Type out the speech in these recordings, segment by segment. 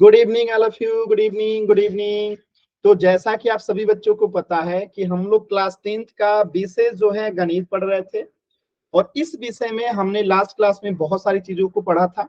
Good evening all of you, good evening, good evening. तो जैसा कि आप सभी बच्चों को पता है कि हम लोग क्लास 10th का विषय जो है गणित पढ़ रहे थे, और इस विषय में हमने लास्ट क्लास में बहुत सारी चीजों को पढ़ा था।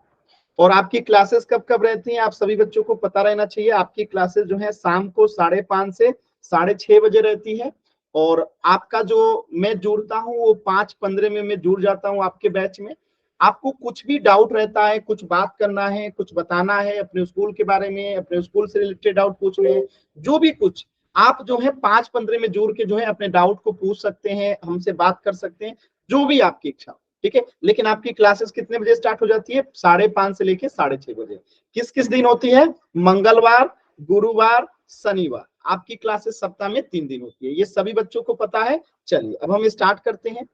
और आपकी क्लासेस कब कब रहती हैं आप सभी बच्चों को पता रहना चाहिए। आपकी क्लासेस जो है शाम को 5:30 से 6:30 बजे रहती है। और आपका जो मैं जुड़ता हूँ वो 5:15 में मैं जुड़ जाता हूँ आपके बैच में। आपको कुछ भी डाउट रहता है, कुछ बात करना है, कुछ बताना है अपने स्कूल के बारे में, अपने स्कूल से रिलेटेड डाउट पूछने हैं, जो भी कुछ आप जो है 5:15 में जुड़ के जो है अपने डाउट को पूछ सकते हैं, हमसे बात कर सकते हैं, जो भी आपकी इच्छा। ठीक है, लेकिन आपकी क्लासेस कितने बजे स्टार्ट हो जाती है? 5:30 से लेके 6:30 बजे। किस किस दिन होती है? मंगलवार, गुरुवार, शनिवार। आपकी क्लासेस सप्ताह में 3 दिन होती है, ये सभी बच्चों को पता है। चलिए अब हम स्टार्ट करते हैं।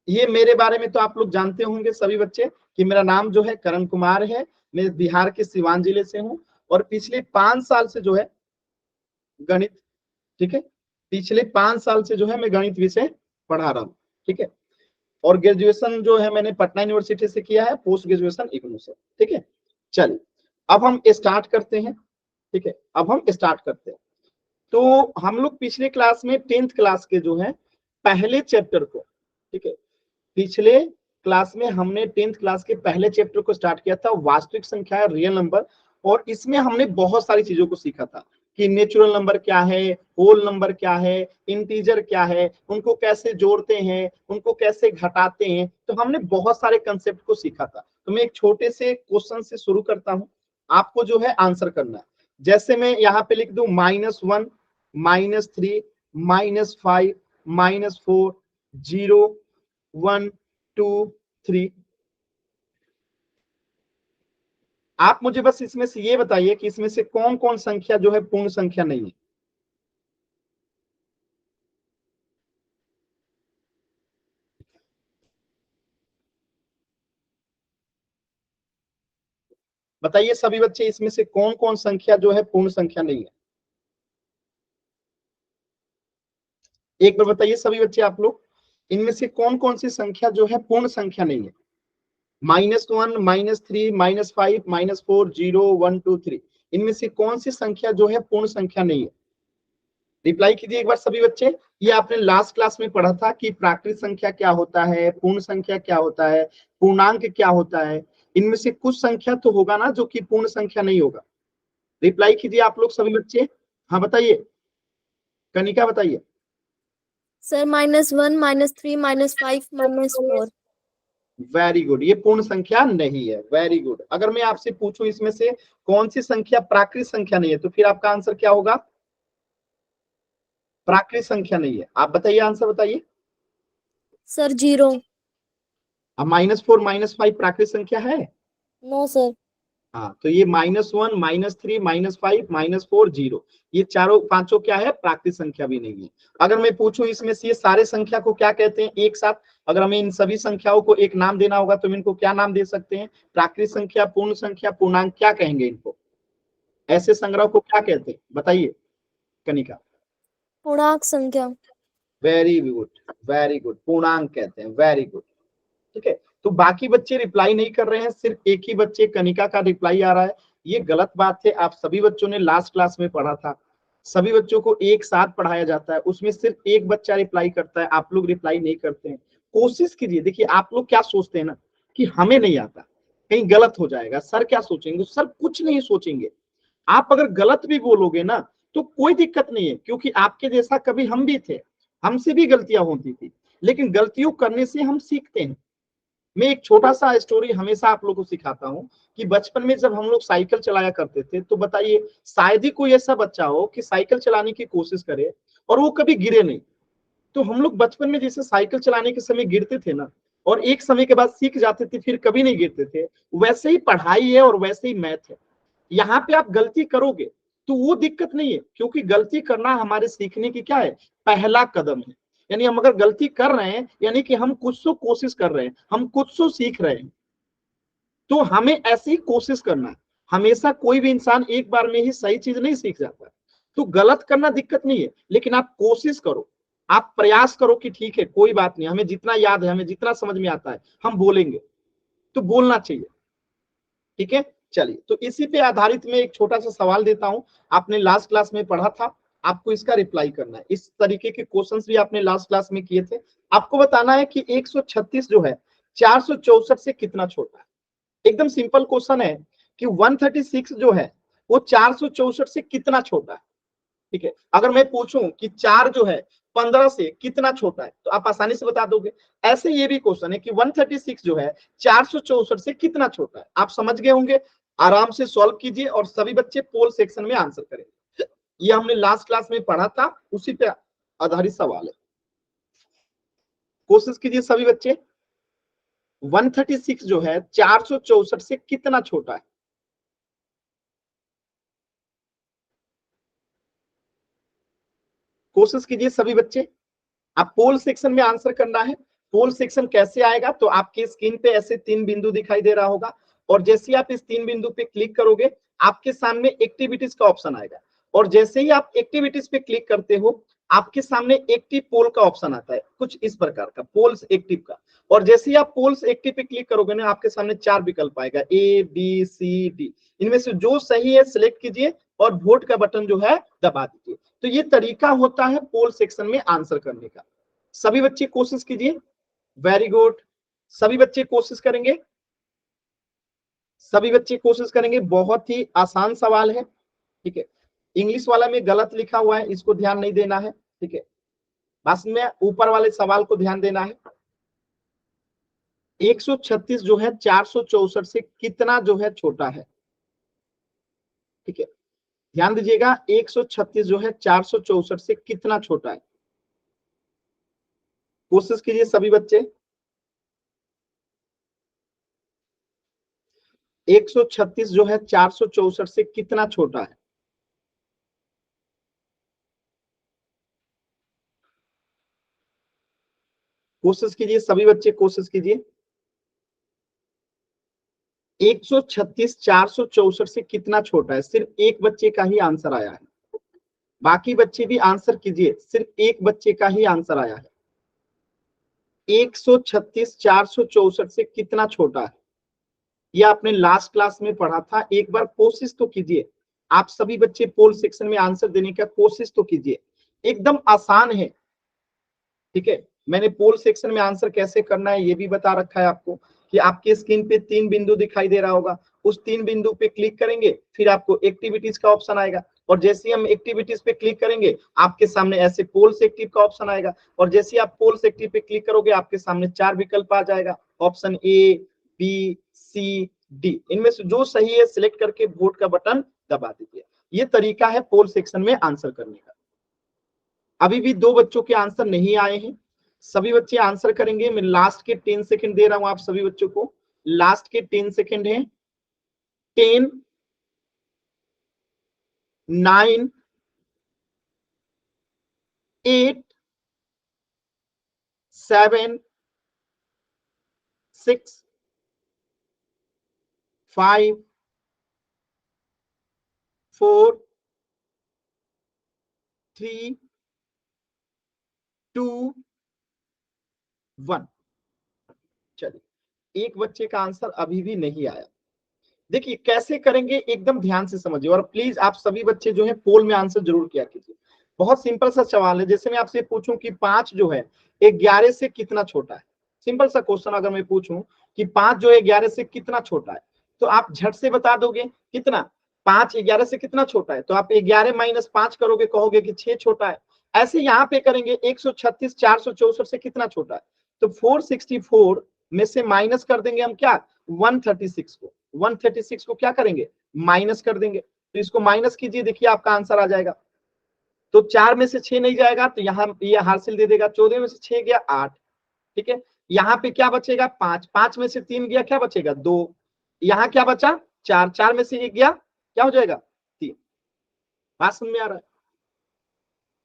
ये मेरे बारे में तो आप लोग जानते होंगे सभी बच्चे कि मेरा नाम जो है करण कुमार है। मैं बिहार के सिवान जिले से हूँ और पिछले 5 साल से जो है गणित, ठीक है, पिछले 5 साल से जो है मैं गणित विषय पढ़ा रहा हूँ। ठीक है, और ग्रेजुएशन जो है मैंने पटना यूनिवर्सिटी से किया है, पोस्ट ग्रेजुएशन इग्नू से। ठीक है, चलिए अब हम स्टार्ट करते हैं। ठीक है, अब हम स्टार्ट करते हैं। तो हम लोग पिछले क्लास में 10th क्लास के जो है पहले चैप्टर को, ठीक है, पिछले क्लास में हमने 10th क्लास के पहले चैप्टर को स्टार्ट किया था, वास्तविक संख्या रियल नंबर। और इसमें हमने बहुत सारी चीजों को सीखा था कि नेचुरल नंबर क्या है, होल नंबर क्या है, इंटीजर क्या है, उनको कैसे जोड़ते हैं, उनको कैसे घटाते हैं। तो हमने बहुत सारे कंसेप्ट को सीखा था। तो मैं एक छोटे से क्वेश्चन से शुरू करता हूं, आपको जो है आंसर करना है। जैसे मैं यहाँ पे लिख दूं -1, -3, -5, -4, 0, 1, 2, 3। आप मुझे बस इसमें से ये बताइए कि इसमें से कौन कौन संख्या जो है पूर्ण संख्या नहीं है। बताइए सभी बच्चे, इसमें से कौन कौन संख्या जो है पूर्ण संख्या नहीं है। एक बार बताइए सभी बच्चे आप लोग, इनमें से कौन कौन सी संख्या जो है पूर्ण संख्या नहीं है। -1, -3, -5, -4, 0, 1, 2, 3। इनमें से कौन सी संख्या जो है पूर्ण संख्या नहीं है? रिप्लाई कीजिए एक बार सभी बच्चे। ये आपने लास्ट क्लास में पढ़ा था कि प्राकृत संख्या क्या होता है, पूर्ण संख्या क्या होता है, पूर्णांक क्या होता है। इनमें से कुछ संख्या तो होगा ना जो कि पूर्ण संख्या नहीं होगा। रिप्लाई कीजिए आप लोग सभी बच्चे। हाँ बताइए, कनिका बताइए। सर -1, -3, -5, -4। वेरी गुड, ये पूर्ण संख्या नहीं है। Very good. अगर मैं आपसे पूछूं इसमें से कौन सी संख्या प्राकृत संख्या नहीं है, तो फिर आपका आंसर क्या होगा? प्राकृत संख्या नहीं है। आप बताइए, आंसर बताइए। सर 0। अब -4, -5 प्राकृत संख्या है? No sir. हाँ, तो ये -1, -3, -5, -4, 0, ये चारों पांचों क्या है? प्राकृत संख्या भी नहीं है। अगर मैं पूछूं इसमें से ये सारे संख्या को क्या कहते हैं एक साथ, अगर हमें इन सभी संख्याओं को एक नाम देना होगा तो हम इनको क्या नाम दे सकते हैं? प्राकृत संख्या, पूर्ण संख्या, पूर्णांक, क्या कहेंगे इनको? ऐसे संग्रह को क्या कहते हैं बताइए कनिका। पूर्णांक संख्या। वेरी गुड, वेरी गुड, पूर्णांक कहते हैं। Very good. ठीक है, तो बाकी बच्चे रिप्लाई नहीं कर रहे हैं, सिर्फ एक ही बच्चे कनिका का रिप्लाई आ रहा है। ये गलत बात है। आप सभी बच्चों ने लास्ट क्लास में पढ़ा था, सभी बच्चों को एक साथ पढ़ाया जाता है, उसमें सिर्फ एक बच्चा रिप्लाई करता है, आप लोग रिप्लाई नहीं करते हैं। कोशिश कीजिए। देखिए आप लोग क्या सोचते हैं ना कि हमें नहीं आता, कहीं गलत हो जाएगा, सर क्या सोचेंगे। सर कुछ नहीं सोचेंगे। आप अगर गलत भी बोलोगे ना तो कोई दिक्कत नहीं है, क्योंकि आपके जैसा कभी हम भी थे, हमसे भी गलतियां होती थी, लेकिन गलतियों करने से हम सीखते हैं। मैं एक छोटा सा स्टोरी हमेशा आप लोगों को सिखाता हूँ कि बचपन में जब हम लोग साइकिल चलाया करते थे, तो बताइए शायद ही कोई ऐसा बच्चा हो कि साइकिल चलाने की कोशिश करे और वो कभी गिरे नहीं। तो हम लोग बचपन में जैसे साइकिल चलाने के समय गिरते थे ना, और एक समय के बाद सीख जाते थे, फिर कभी नहीं गिरते थे, वैसे ही पढ़ाई है और वैसे ही मैथ है। यहाँ पे आप गलती करोगे तो वो दिक्कत नहीं है, क्योंकि गलती करना हमारे सीखने की क्या है? पहला कदम है। यानी हम अगर गलती कर रहे हैं यानी कि हम कुछ तो कोशिश कर रहे हैं, हम कुछ तो सीख रहे हैं। तो हमें ऐसी कोशिश करना है। हमेशा कोई भी इंसान एक बार में ही सही चीज नहीं सीख जाता। तो गलत करना दिक्कत नहीं है, लेकिन आप कोशिश करो, आप प्रयास करो कि ठीक है कोई बात नहीं, हमें जितना याद है, हमें जितना समझ में आता है हम बोलेंगे, तो बोलना चाहिए। ठीक है, चलिए, तो इसी पे आधारित मैं एक छोटा सा सवाल देता हूं, आपने लास्ट क्लास में पढ़ा था, आपको इसका रिप्लाई करना है। इस तरीके के क्वेश्चंस भी आपने लास्ट क्लास में किए थे। आपको बताना है कि 136 जो है 464 से कितना छोटा है। एकदम सिंपल क्वेश्चन है कि 136 जो है वो 464 से कितना छोटा है। ठीक है, अगर मैं पूछूं कि 4 जो है 15 से कितना छोटा है तो आप आसानी से बता दोगे। ऐसे ये भी क्वेश्चन है कि 136 जो है 464 से कितना छोटा है। आप समझ गए होंगे, आराम से सॉल्व कीजिए और सभी बच्चे पोल सेक्शन में आंसर करें। ये हमने लास्ट क्लास में पढ़ा था, उसी पे आधारित सवाल है। कोशिश कीजिए सभी बच्चे। 136 जो है 464 से कितना छोटा है। कोशिश कीजिए सभी बच्चे। आप पोल सेक्शन में आंसर करना है। पोल सेक्शन कैसे आएगा, तो आपकी स्क्रीन पे ऐसे 3 बिंदु दिखाई दे रहा होगा और जैसे ही आप इस 3 बिंदु पे क्लिक करोगे आपके सामने एक्टिविटीज का ऑप्शन आएगा और जैसे ही आप एक्टिविटीज पे क्लिक करते हो आपके सामने एक्टिव पोल का ऑप्शन आता है, कुछ इस प्रकार का पोल्स एक्टिव का। और जैसे ही आप पोल्स एक्टिव पे क्लिक करोगे ना आपके सामने 4 विकल्प आएगा, ए बी सी डी। इनमें से जो सही है सिलेक्ट कीजिए और वोट का बटन जो है दबा दीजिए। तो ये तरीका होता है पोल सेक्शन में आंसर करने का। सभी बच्चे कोशिश कीजिए। वेरी गुड, सभी बच्चे कोशिश करेंगे। सभी बच्चे कोशिश करेंगे, बहुत ही आसान सवाल है। ठीक है, इंग्लिश वाला में गलत लिखा हुआ है, इसको ध्यान नहीं देना है। ठीक है, बस में ऊपर वाले सवाल को ध्यान देना है। 136 जो है 464 से कितना जो है छोटा है। ठीक है, ध्यान दीजिएगा, 136 जो है 464 से कितना छोटा है। कोशिश कीजिए सभी बच्चे। 136 जो है 464 से कितना छोटा है। कोशिश कीजिए सभी बच्चे, कोशिश कीजिए। 136 464 से कितना छोटा है। सिर्फ एक बच्चे का ही आंसर आया है, बाकी बच्चे भी आंसर कीजिए, सिर्फ एक बच्चे का ही आंसर आया है। 136 464 से कितना छोटा है, यह आपने लास्ट क्लास में पढ़ा था। एक बार कोशिश तो कीजिए, आप सभी बच्चे पोल सेक्शन में आंसर देने का कोशिश तो कीजिए, एकदम आसान है। ठीक है, मैंने पोल सेक्शन में आंसर कैसे करना है ये भी बता रखा है आपको, कि आपकी स्क्रीन पे 3 बिंदु दिखाई दे रहा होगा, उस 3 बिंदु पे क्लिक करेंगे, फिर आपको एक्टिविटीज का ऑप्शन आएगा और जैसे ही हम एक्टिविटीज पे क्लिक करेंगे आपके सामने ऐसे पोल्स एक्टिव का ऑप्शन आएगा और जैसे ही आप पोल्स एक्टिव पे क्लिक करोगे आपके सामने 4 विकल्प आ जाएगा, option A B C D. इनमें से जो सही है सिलेक्ट करके वोट का बटन दबा दीजिए। ये तरीका है पोल सेक्शन में आंसर करने का। अभी भी 2 बच्चों के आंसर नहीं आए हैं, सभी बच्चे आंसर करेंगे। मैं लास्ट के 10 सेकंड दे रहा हूं आप सभी बच्चों को, लास्ट के 10 सेकंड हैं। 10 9 8 7 6 5 4 3 2 1। चलिए, एक बच्चे का आंसर अभी भी नहीं आया। देखिए कैसे करेंगे, एकदम ध्यान से समझिए और प्लीज आप सभी बच्चे जो है पोल में आंसर जरूर किया कीजिए। बहुत सिंपल सा सवाल है, जैसे मैं आपसे पूछूं कि 5 जो है 11 से कितना छोटा है। सिंपल सा क्वेश्चन अगर मैं पूछूं कि 5 जो है 11 से कितना छोटा है, तो आप झट से बता दोगे कितना। 5 11 से कितना छोटा है, तो आप 11 - 5 करोगे, कहोगे कि 6 छोटा है। ऐसे यहाँ पे करेंगे 136 464 से कितना छोटा है, तो 464 में से माइनस कर देंगे हम क्या, 136 को। 136 को क्या करेंगे, माइनस कर देंगे। तो इसको माइनस कीजिए, देखिए आपका आंसर आ जाएगा। तो 4 में से 6 नहीं जाएगा तो यहाँ ये हासिल दे देगा, 14 में से 6 गया 8। ठीक है, यहाँ पे क्या बचेगा 5, 5 में से 3 गया, क्या बचेगा 2। यहाँ क्या बचा 4, 4 में से 1 गया, क्या हो जाएगा 3। बात समझ में आ रहा है।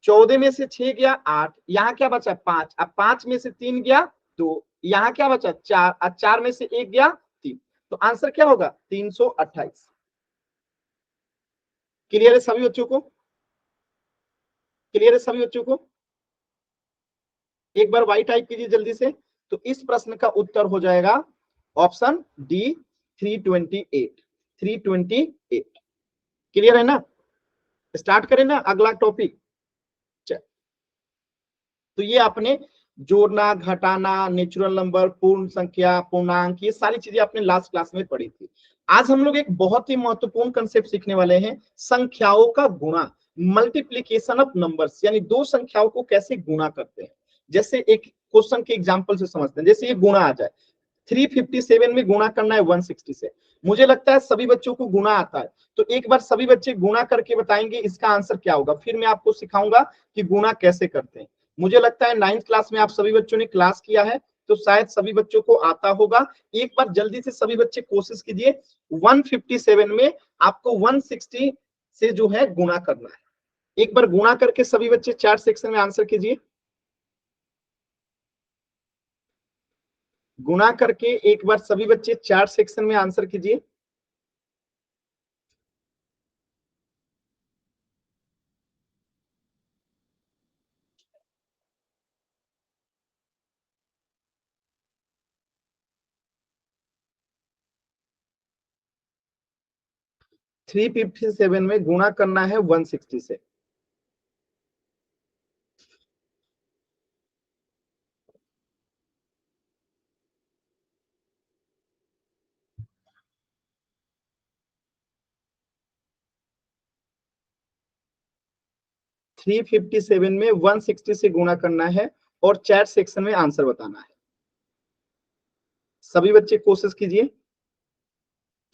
14 में से 6 गया 8, यहाँ क्या बचा 5, अब 5 में से 3 गया 2, यहाँ क्या बचा 4, अब 4 में से 1 गया 3। तो आंसर क्या होगा 328। क्लियर है सभी बच्चों को, क्लियर है सभी बच्चों को। एक बार वाई टाइप कीजिए जल्दी से। तो इस प्रश्न का उत्तर हो जाएगा ऑप्शन डी 328। 328। क्लियर है ना? स्टार्ट करें ना अगला टॉपिक। तो ये आपने जोड़ना, घटाना, नेचुरल नंबर, पूर्ण संख्या, पूर्णांक, ये सारी चीजें आपने लास्ट क्लास में पढ़ी थी। आज हम लोग एक बहुत ही महत्वपूर्ण कंसेप्ट सीखने वाले हैं, संख्याओं का गुणा, मल्टीप्लीकेशन ऑफ नंबर्स, यानी दो संख्याओं को कैसे गुणा करते हैं। जैसे एक क्वेश्चन के एग्जांपल से समझते हैं। जैसे ये गुणा आ जाए, 357 में गुणा करना है 160 से। मुझे लगता है सभी बच्चों को गुणा आता है, तो एक बार सभी बच्चे गुणा करके बताएंगे इसका आंसर क्या होगा, फिर मैं आपको सिखाऊंगा कि गुणा कैसे करते हैं। मुझे लगता है 9th क्लास में आप सभी बच्चों ने क्लास किया है, तो शायद सभी बच्चों को आता होगा। एक बार जल्दी से सभी बच्चे कोशिश कीजिए, 157 में आपको 160 से जो है गुणा करना है। एक बार गुणा करके सभी बच्चे चार्ट सेक्शन में आंसर कीजिए। गुणा करके एक बार सभी बच्चे चार्ट सेक्शन में आंसर कीजिए। थ्री 357 में गुणा करना है 160 से। थ्री 357 में 160 से गुणा करना है और चैट सेक्शन में आंसर बताना है। सभी बच्चे कोशिश कीजिए।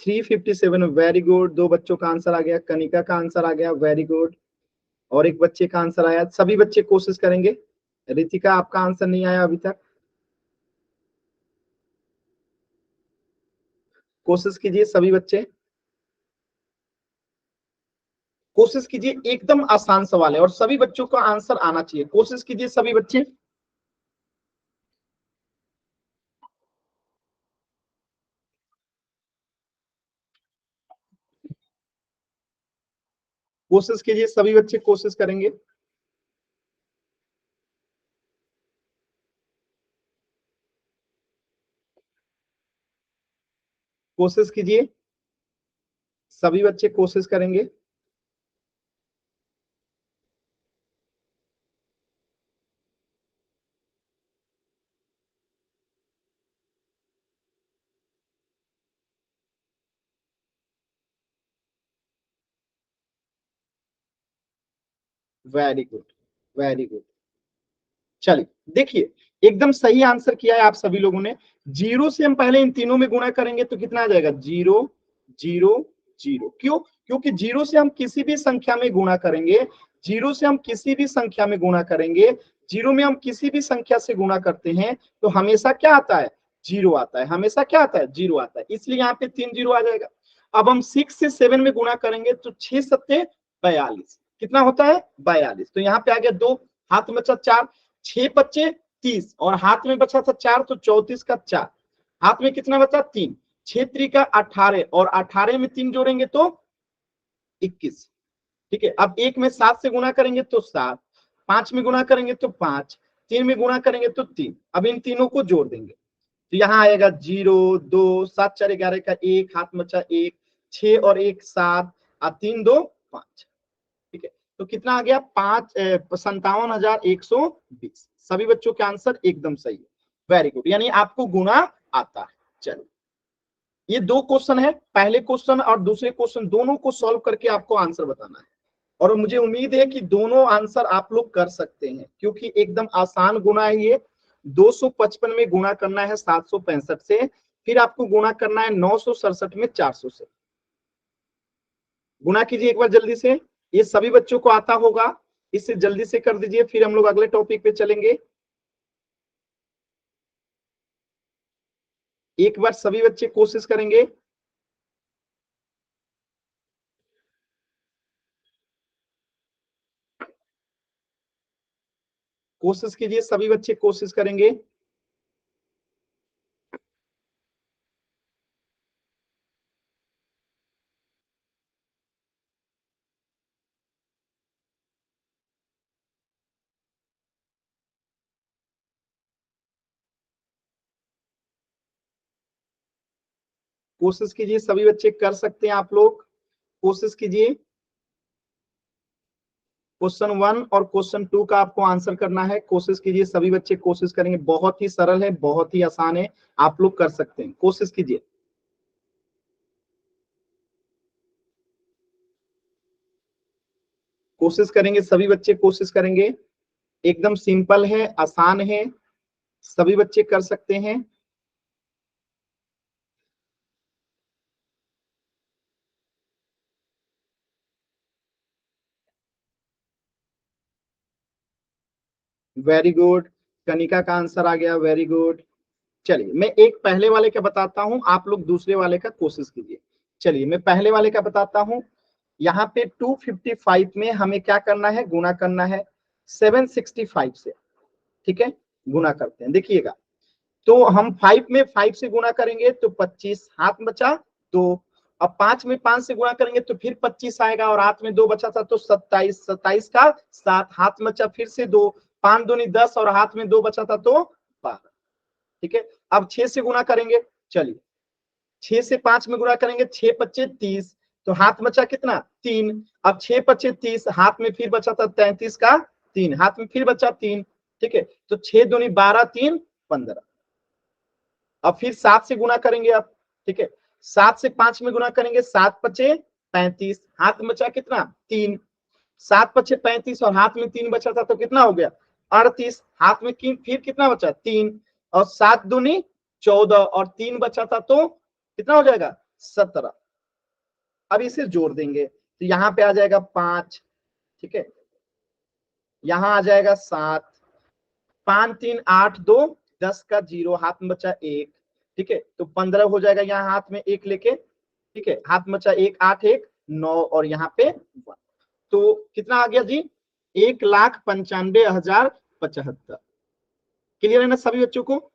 357, वेरी गुड। दो बच्चों का आंसर आ गया, कनिका का आंसर आ गया, वेरी गुड। और एक बच्चे का आंसर आया। सभी बच्चे कोशिश करेंगे। रितिका, आपका आंसर नहीं आया अभी तक, कोशिश कीजिए सभी बच्चे, कोशिश कीजिए। एकदम आसान सवाल है और सभी बच्चों का आंसर आना चाहिए। कोशिश कीजिए सभी बच्चे। कोशिश कीजिए सभी बच्चे, कोशिश करेंगे। कोशिश कीजिए सभी बच्चे, कोशिश करेंगे। Very good, very good. चलिए देखिए, एकदम सही आंसर किया है आप सभी लोगों ने। जीरो से हम पहले इन तीनों में गुणा करेंगे तो कितना आ जाएगा, जीरो जीरो जीरो। क्यों? क्योंकि जीरो से हम किसी भी संख्या में गुणा करेंगे, जीरो से हम किसी भी संख्या में गुणा करेंगे, जीरो में हम किसी भी संख्या से गुणा करते हैं तो हमेशा क्या आता है, जीरो आता है। हमेशा क्या आता है, जीरो आता है। इसलिए यहाँ पे 3 जीरो आ जाएगा। अब हम 6 से 7 में गुणा करेंगे तो 6 सत्ते 42, कितना होता है, 42। तो यहाँ पे आ गया 2, हाथ में बचा 4, 6 बच्चे 30 और हाथ में बचा था 4, तो 34 का 4, हाथ में कितना बचा, 3, 6 का 18 और 18 में 3 जोड़ेंगे तो 21। ठीक है, अब एक में 7 से गुणा करेंगे तो 7, 5 में गुणा करेंगे तो 5, 3 में गुणा करेंगे तो 3। अब इन तीनों को जोड़ देंगे तो यहाँ आएगा 0 2 7 4 11 का 1, हाथ में बचा 1, 6 और 1 7 और 3 2 5। ठीक है, तो कितना आ गया, 57,120। सभी बच्चों के आंसर एकदम सही है। वेरी गुड, यानी आपको गुणा आता है। चलिए, ये दो क्वेश्चन है, पहले क्वेश्चन और दूसरे क्वेश्चन दोनों को सॉल्व करके आपको आंसर बताना है। और मुझे उम्मीद है कि दोनों आंसर आप लोग कर सकते हैं क्योंकि एकदम आसान गुणा है ये। 255 में गुणा करना है 765 से, फिर आपको गुणा करना है 967 में 400 से। गुणा कीजिए एक बार जल्दी से, ये सभी बच्चों को आता होगा, इससे जल्दी से कर दीजिए, फिर हम लोग अगले टॉपिक पे चलेंगे। एक बार सभी बच्चे कोशिश करेंगे। कोशिश कीजिए सभी बच्चे, कोशिश करेंगे। कोशिश कीजिए, सभी बच्चे कर सकते हैं आप लोग, कोशिश कीजिए। क्वेश्चन 1 और क्वेश्चन 2 का आपको आंसर करना है, कोशिश कीजिए, सभी बच्चे कोशिश करेंगे। बहुत ही सरल है, बहुत ही आसान है, आप लोग कर सकते हैं, कोशिश कीजिए। कोशिश करेंगे, सभी बच्चे कोशिश करेंगे, एकदम सिंपल है, आसान है, सभी बच्चे कर सकते हैं। वेरी गुड, कनिका का आंसर आ गया, वेरी गुड। चलिए मैं एक पहले वाले का बताता हूं, आप लोग दूसरे वाले का कोशिश कीजिए। चलिए मैं पहले वाले का बताता हूं। यहाँ पे 255 में हमें क्या करना है, गुना करना है 765 से, ठीक है, गुना करते हैं, देखिएगा। तो हम 5 में 5 से गुना करेंगे तो 25, हाथ बचा 2। अब 5 में 5 से गुणा करेंगे तो फिर 25 आएगा, और हाथ में 2 बचा था तो 27, 27 का 7, हाथ बचा फिर से 2, 5 दूनी 10 और हाथ में 2 बचा था तो 12, ठीक है। अब 6 से गुना करेंगे, चलिए 6 से 5 में गुणा करेंगे, 6 पच्चे 30, तो हाथ बचा कितना 3। अब 6 पच्चे 30, हाथ में फिर बचा था 33 का 3, हाथ में फिर बचा 3, ठीक है। तो 6 दूनी 12, 3 15। अब फिर 7 से गुना करेंगे अब, ठीक है, 7 से 5 में गुना करेंगे, 7 पचे 35, हाथ में बचा कितना 3, 7 पचे 35 और हाथ में 3 बचा था तो कितना हो गया 38, हाथ में फिर कितना बचा 3, और 7 दूनी 14 और 3 बचा था तो कितना हो जाएगा 17। अब इसे जोड़ देंगे तो यहाँ पे आ जाएगा 5, ठीक है, यहाँ आ जाएगा 7, 5 3 8 2 10 का 0, हाथ में बचा 1, ठीक है, तो 15 हो जाएगा, यहाँ हाथ में 1 लेके, ठीक है, हाथ में बचा 1, 8 1 9 और यहाँ पे 1, तो कितना आ गया जी 1,95,075। क्लियर है ना सभी बच्चों को।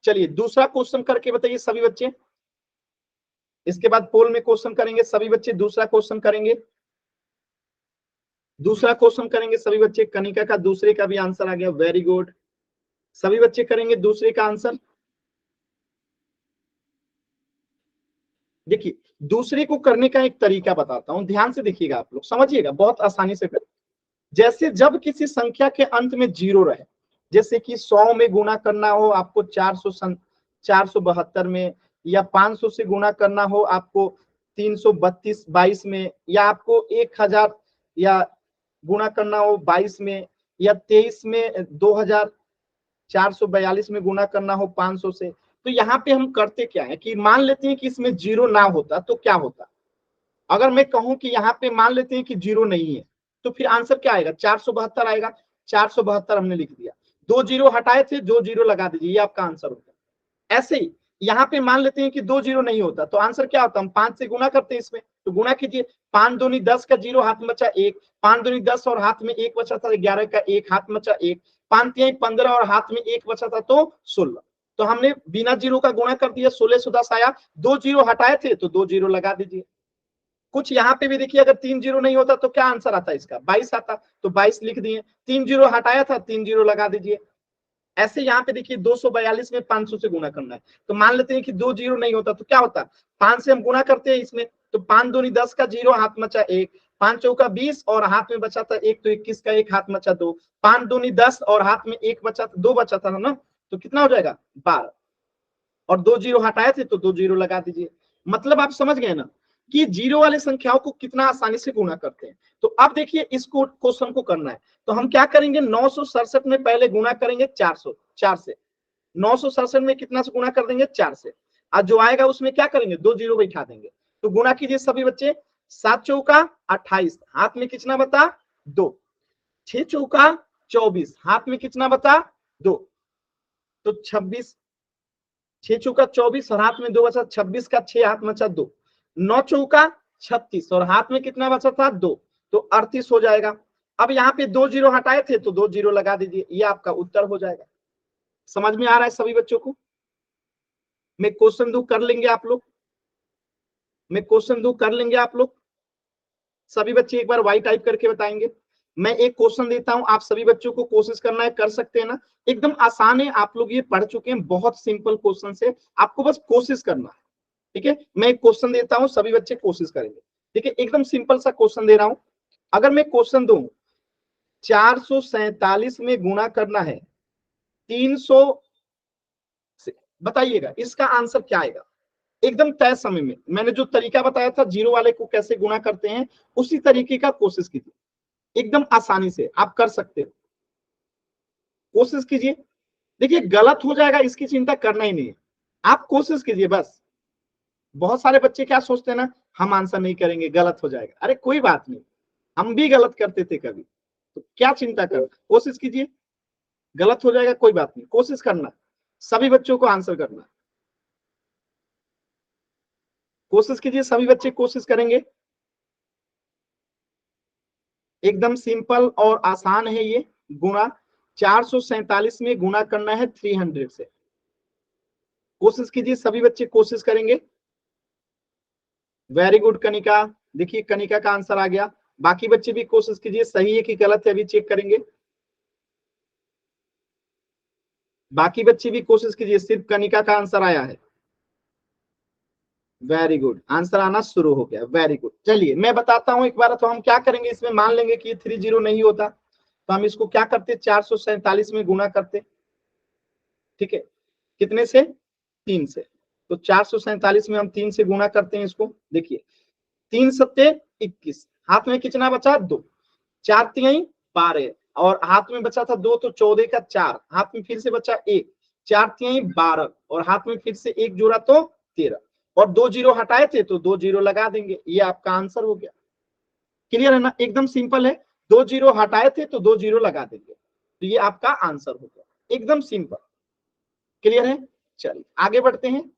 चलिए दूसरा क्वेश्चन करके बताइए सभी बच्चे, इसके बाद पोल में क्वेश्चन करेंगे सभी बच्चे, दूसरा क्वेश्चन करेंगे, दूसरा क्वेश्चन करेंगे सभी बच्चे। कनिका का दूसरे का भी आंसर आ गया, वेरी गुड, सभी बच्चे करेंगे दूसरे का आंसर। देखिए दूसरे को करने का एक तरीका बताता हूं, ध्यान से देखिएगा, आप लोग समझिएगा, बहुत आसानी से करें। जैसे जब किसी संख्या के अंत में 0 रहे, जैसे कि 100 में गुना करना हो आपको 472 में, या 500 से गुना करना हो आपको 332 में, या आपको 1000 या गुना करना हो 22 में, या 23 में 2442 में गुना करना हो 500 से। तो यहाँ पे हम करते क्या है कि मान लेते हैं कि इसमें 0 ना होता तो क्या होता। अगर मैं कहूं कि यहाँ पे मान लेते हैं कि 0 नहीं है, तो फिर आंसर क्या आएगा 472 आएगा, 472 हमने लिख दिया, 2 0 हटाए थे, 2 0 लगा दीजिए, ये आपका आंसर होगा। ऐसे ही यहाँ पे मान लेते हैं कि 2 0 नहीं होता तो आंसर क्या होता, हम 5 से गुना करते हैं इसमें, तो गुना कीजिए, 5 दूनी 10 का 0, हाथ में बचा 1, 5 दूनी 10 और हाथ में 1 बचा था 11 का 1, हाथ में बचा 1, 5 3 15 और हाथ में 1 बचा था तो 16, तो हमने बिना 0 का गुणा कर दिया, 16 से 10 आया, 2 0 हटाए थे तो 2 0 लगा दीजिए। कुछ यहाँ पे भी देखिए, अगर 3 0 नहीं होता तो क्या आंसर आता इसका 22 आता, तो 22 लिख दिए, 3 0 हटाया था 3 0 लगा दीजिए। ऐसे यहाँ पे देखिए 242 में 500 से गुणा करना है, तो मान लेते हैं कि 2 0 नहीं होता तो क्या होता, 5 से हम गुणा करते हैं इसमें, तो 5 दूनी 10 का 0, हाथ में बचा 1, 5 चौका 20 और हाथ में बचा था 1, तो 21 का 1, हाथ में बचा 2, 5 दूनी 10 और हाथ में 1 बचा था 2 बचा था ना, तो कितना हो जाएगा 12, और 2 0 हटाए थे तो 2 0 लगा दीजिए। मतलब आप समझ गए ना कि 0 वाले संख्याओं को कितना आसानी से गुणा करते हैं। तो अब देखिए इस क्वेश्चन को करना है, तो हम क्या करेंगे, 967 में पहले गुणा करेंगे 4 से, 967 में कितना से गुणा कर देंगे 4 से, आज जो आएगा उसमें क्या करेंगे 2 0 बैठा देंगे, तो गुणा कीजिए सभी बच्चे, 7 चौका 28, हाथ में कितना बता 2, 6 चौका 24, हाथ में कितना बता 2, तो 26, 6 चौका 24 और हाथ में 2 बचा, 26 का 6, हाथ में बचा 2, 9 चौका 36 और हाथ में कितना बचा था 2, तो 38 हो जाएगा। अब यहाँ पे 2 0 हटाए थे तो 2 0 लगा दीजिए, ये आपका उत्तर हो जाएगा। समझ में आ रहा है सभी बच्चों को। मैं क्वेश्चन दो कर लेंगे आप लोग, मैं क्वेश्चन दो कर लेंगे आप लोग, सभी बच्चे एक बार वाई टाइप करके बताएंगे। मैं एक क्वेश्चन देता हूं, आप सभी बच्चों को कोशिश करना है, कर सकते हैं ना, एकदम आसान है, आप लोग ये पढ़ चुके हैं, बहुत सिंपल क्वेश्चन से, आपको बस कोशिश करना है। ठीक है, मैं एक क्वेश्चन देता हूं, सभी बच्चे कोशिश करेंगे। ठीक है, एकदम सिंपल सा क्वेश्चन दे रहा हूं। अगर मैं क्वेश्चन दूं 447 में गुणा करना है 300 से, बताइएगा इसका आंसर क्या आएगा। एकदम तय समय में मैंने जो तरीका बताया था जीरो वाले को कैसे गुणा करते हैं, उसी तरीके का कोशिश कीजिए, एकदम आसानी से आप कर सकते हो, कोशिश कीजिए। देखिए गलत हो जाएगा इसकी चिंता करना ही नहीं है, आप कोशिश कीजिए बस। बहुत सारे बच्चे क्या सोचते हैं ना, हम आंसर नहीं करेंगे गलत हो जाएगा, अरे कोई बात नहीं, हम भी गलत करते थे कभी, तो क्या चिंता कर, कोशिश कीजिए। गलत हो जाएगा कोई बात नहीं, कोशिश करना, सभी बच्चों को आंसर करना, कोशिश कीजिए, सभी बच्चे कोशिश करेंगे। एकदम सिंपल और आसान है ये गुणा, 447 में गुणा करना है 300 से, कोशिश कीजिए, सभी बच्चे कोशिश करेंगे। वेरी गुड कनिका, देखिए कनिका का आंसर आ गया। बाकी बच्चे भी कोशिश कीजिए, सही है कि गलत है अभी चेक करेंगे। बाकी बच्चे भी कोशिश कीजिए, सिर्फ कनिका का आंसर आया है। वेरी गुड, आंसर आना शुरू हो गया, वेरी गुड। चलिए मैं बताता हूं एक बार, तो हम क्या करेंगे इसमें, मान लेंगे कि ये 30 नहीं होता, तो हम इसको क्या करते, 447 में गुणा करते। ठीक है, कितने से, 3 से, तो 447 में हम 3 से गुणा करते हैं इसको। देखिए 3 सत्ते 21, हाथ में कितना बचा, 2, 4 तिहाई 12, और हाथ में बचा था 2, तो 14 का 4, हाथ में फिर से बचा 1, 4 तिहाई 12, और हाथ में फिर से 1 जोड़ा तो 13, और 2 जीरो हटाए थे तो 2 जीरो लगा देंगे, ये आपका आंसर हो गया। क्लियर है ना, एकदम सिंपल है, 2 जीरो हटाए थे तो 2 जीरो लगा देंगे, तो ये आपका आंसर हो गया, एकदम सिंपल। क्लियर है, चलिए आगे बढ़ते हैं।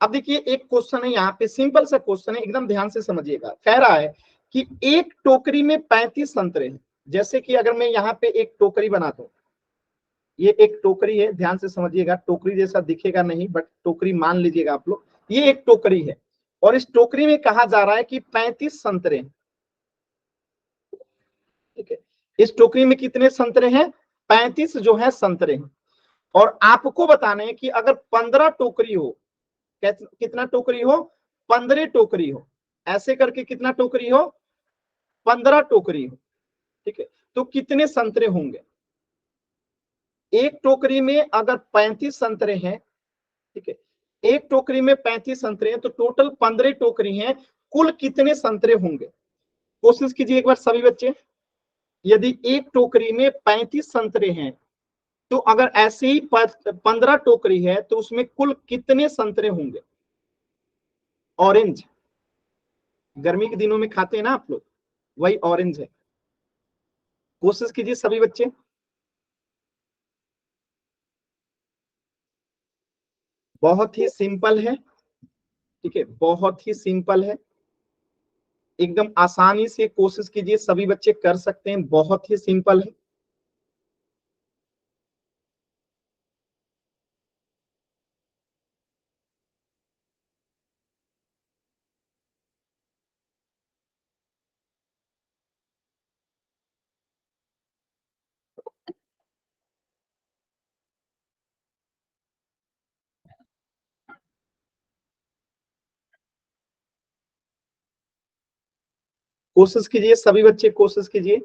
अब देखिए एक क्वेश्चन है यहाँ पे, सिंपल सा क्वेश्चन है, एकदम ध्यान से समझिएगा। कह रहा है कि एक टोकरी में 35 संतरे हैं। जैसे कि अगर मैं यहाँ पे एक टोकरी बना दूं, ये एक टोकरी है, ध्यान से समझिएगा, टोकरी जैसा दिखेगा नहीं बट टोकरी मान लीजिएगा आप लोग, ये एक टोकरी है, और इस टोकरी में कहा जा रहा है कि 35 संतरे हैं। ठीक है, इस टोकरी में कितने संतरे हैं, 35 जो है संतरे हैं, और आपको बताना है कि अगर 15 टोकरी हो, कितना टोकरी हो, 15 टोकरी हो, ऐसे करके कितना टोकरी हो, 15 टोकरी हो। ठीक है, तो कितने संतरे होंगे। एक टोकरी में अगर 35 संतरे हैं, ठीक है, एक टोकरी में 35 संतरे हैं, तो टोटल 15 टोकरी हैं, कुल कितने संतरे होंगे। कोशिश कीजिए एक बार सभी बच्चे, यदि एक टोकरी में 35 संतरे हैं, तो अगर ऐसे ही 15 टोकरी है, तो उसमें कुल कितने संतरे होंगे। ऑरेंज, गर्मी के दिनों में खाते हैं ना आप लोग, वही ऑरेंज है। कोशिश कीजिए सभी बच्चे। बहुत ही सिंपल है, ठीक है, बहुत ही सिंपल है, एकदम आसानी से कोशिश कीजिए, सभी बच्चे कर सकते हैं, बहुत ही सिंपल है। कोशिश कीजिए सभी बच्चे, कोशिश कीजिए,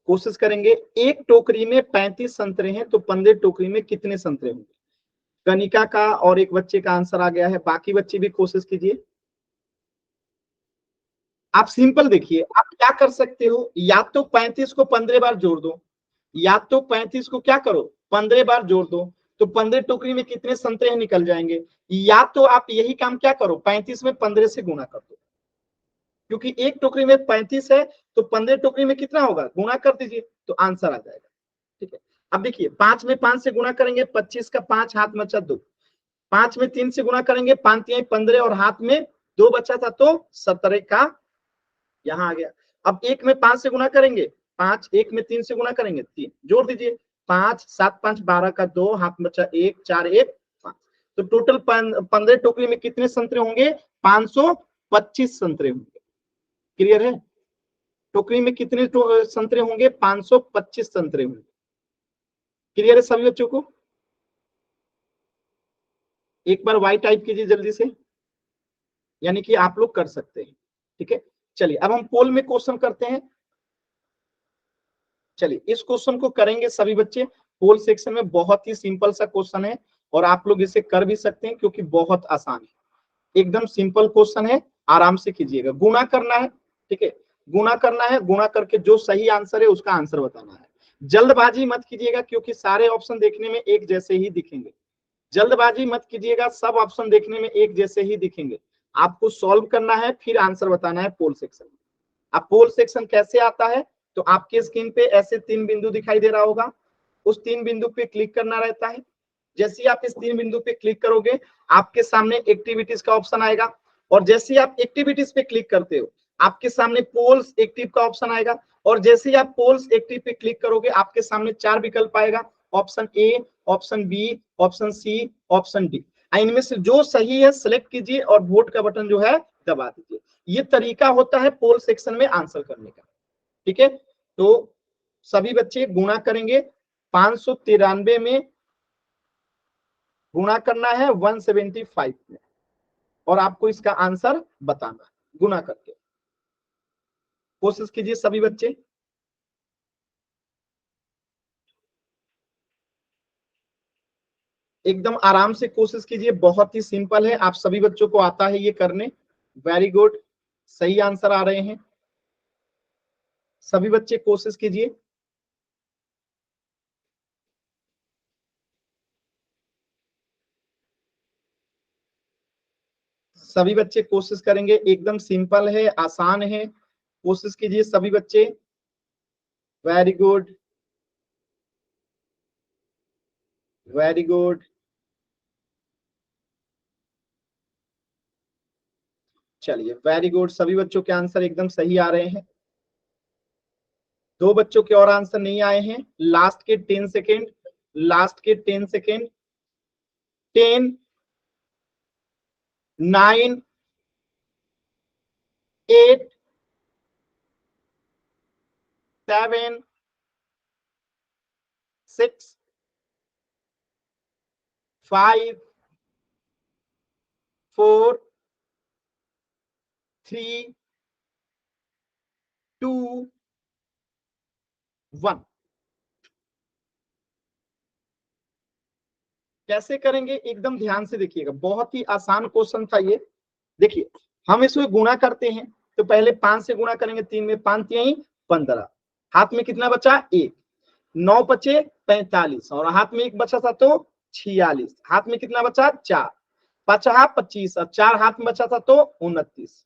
कोशिश करेंगे। एक टोकरी में 35 संतरे हैं, तो 15 टोकरी में कितने संतरे होंगे। कनिका का और एक बच्चे का आंसर आ गया है, बाकी बच्चे भी कोशिश कीजिए। आप सिंपल देखिए, आप क्या कर सकते हो, या तो 35 को 15 बार जोड़ दो, या तो 35 को क्या करो, 15 बार जोड़ दो, तो 15 टोकरी में कितने संतरे हैं निकल जाएंगे। या तो आप यही काम क्या करो, 35 में 15 से गुणा कर दो, क्योंकि एक टोकरी में 35 है, तो 15 टोकरी में कितना होगा, गुणा कर दीजिए, तो आंसर आ जाएगा। ठीक है, अब देखिए 5 में 5 से गुणा करेंगे, 25 का 5, हाथ में बचा 2, 5 में 3 से गुणा करेंगे, 5 तिहाई 15, और हाथ में 2 बचा था, तो 17 का यहाँ आ गया। अब 1 में 5 से गुणा करेंगे, 5, 1 में 3 से गुणा करेंगे, 3 जोड़ दीजिए, 5 7 5 12 का 2, हाथ में बचा 1, 4 1 5, तो टोटल 15 टोकरी में कितने संतरे होंगे, 525 संतरे होंगे। क्लियर है, टोकरी में कितने संतरे होंगे, 525 संतरे होंगे। क्लियर है सभी बच्चों को। एक बार y टाइप कीजिए जल्दी से, यानी कि आप लोग कर सकते हैं। ठीक है, चलिए अब हम पोल में क्वेश्चन करते हैं। चलिए इस क्वेश्चन को करेंगे सभी बच्चे। पोल सेक्शन में बहुत ही सिंपल सा क्वेश्चन है और आप लोग इसे कर भी सकते हैं क्योंकि बहुत आसान है, एकदम सिंपल क्वेश्चन है, आराम से कीजिएगा। गुणा करना है, ठीक है, गुणा करना है, गुणा करके जो सही आंसर है उसका आंसर बताना है। जल्दबाजी मत कीजिएगा क्योंकि सारे ऑप्शन देखने में एक जैसे ही दिखेंगे। जल्दबाजी मत कीजिएगा, सब ऑप्शन देखने में एक जैसे ही दिखेंगे। आपको सॉल्व करना है फिर आंसर बताना है पोल सेक्शन में। अब पोल सेक्शन कैसे आता है, तो आपके स्क्रीन पे ऐसे 3 बिंदु दिखाई दे रहा होगा, उस 3 बिंदु पे क्लिक करना रहता है। जैसे ही आप इस 3 बिंदु पे क्लिक करोगे आपके सामने एक्टिविटीज का ऑप्शन आएगा, और जैसे ही आप एक्टिविटीज पे क्लिक करते हो आपके सामने पोल्स एक्टिव का ऑप्शन आएगा, और जैसे ही आप पोल्स एक्टिव पे क्लिक करोगे आपके सामने 4 विकल्प आएगा, option A, option B, option C, option D. इनमें से जो सही है सिलेक्ट कीजिए और वोट का बटन जो है दबा दीजिए। ये तरीका होता है पोल सेक्शन में आंसर करने का। ठीक है, तो सभी बच्चे गुणा करेंगे। 593 में गुणा करना है 175 में, और आपको इसका आंसर बताना है गुणा करके। कोशिश कीजिए सभी बच्चे। एकदम आराम से कोशिश कीजिए, बहुत ही सिंपल है, आप सभी बच्चों को आता है ये करने। वेरी गुड, सही आंसर आ रहे हैं सभी बच्चे, कोशिश कीजिए। सभी बच्चे कोशिश करेंगे, एकदम सिंपल है, आसान है, कोशिश कीजिए सभी बच्चे। Very good, very good. चलिए वेरी गुड, सभी बच्चों के आंसर एकदम सही आ रहे हैं। 2 बच्चों के और आंसर नहीं आए हैं। लास्ट के 10 सेकेंड, लास्ट के 10 सेकेंड। 10, 9, 8, 7, 6, 5, 4, 3, 2, 1। कैसे करेंगे एकदम ध्यान से देखिएगा, बहुत ही आसान क्वेश्चन था ये। देखिए हम इसमें गुणा करते हैं, तो पहले 5 से गुणा करेंगे, 3 में 5 3 15, हाथ में कितना बचा 1, 9 बचे 45, और हाथ में 1 बचा था तो 46, हाथ में कितना बचा 4, 5 25, और 4 हाथ में बचा था तो 29।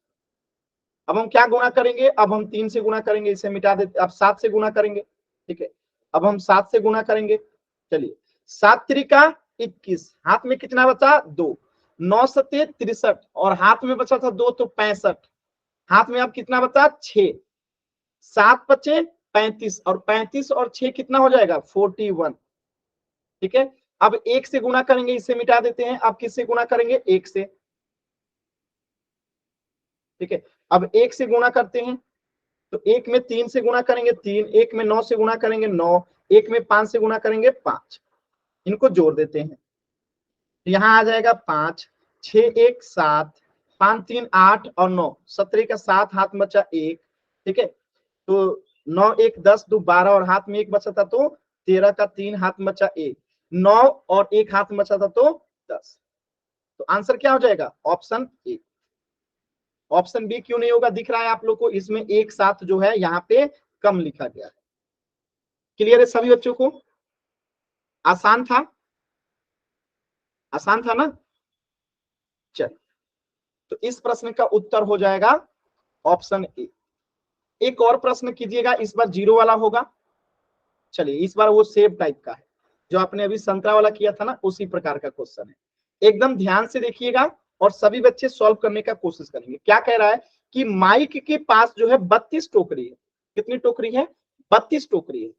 अब हम क्या गुणा करेंगे, अब हम 3 से गुणा करेंगे, इसे मिटा देते, अब 7 से गुणा करेंगे। ठीक है, अब हम 7 से गुणा करेंगे। चलिए 7 त्रिका 21, हाथ में कितना बचा 2, 9 सत्ते 63, और हाथ में बचा था 2 तो 65, हाथ में अब कितना बचा 6, 7 बचे 35, और 35 और 6 कितना हो जाएगा 41। ठीक है, अब 1 से गुणा करेंगे, इसे मिटा देते हैं, अब किससे गुणा करेंगे 1 से। ठीक है, अब 1 से गुणा करते हैं, तो 1 में 3 से गुणा करेंगे 3, 1 में 9 से गुणा करेंगे 9, 1 में 5 से गुणा करेंगे 5, इनको जोड़ देते हैं, यहाँ आ जाएगा 5, 6 1 7, 5 3 8 और 9, 17 का 7, हाथ में बचा 1। ठीक है, तो 9 1 10 2 12, और हाथ में 1 बचा था तो 13 का 3, हाथ में बचा 1, 9 और 1 हाथ में बचा था तो 10। तो आंसर क्या हो जाएगा ऑप्शन ए। ऑप्शन बी क्यों नहीं होगा, दिख रहा है आप लोग को, इसमें एक साथ जो है यहाँ पे कम लिखा गया है। क्लियर है सभी बच्चों को, आसान था, आसान था ना। चल, तो इस प्रश्न का उत्तर हो जाएगा ऑप्शन ए। एक और प्रश्न कीजिएगा, इस बार 0 वाला होगा। चलिए इस बार वो सेब टाइप का है, जो आपने अभी संतरा वाला किया था ना, उसी प्रकार का क्वेश्चन है। एकदम ध्यान से देखिएगा और सभी बच्चे सॉल्व करने का कोशिश करेंगे। क्या कह रहा है कि माइक के पास जो है 32 टोकरी है। कितनी टोकरी है 32 टोकरी है,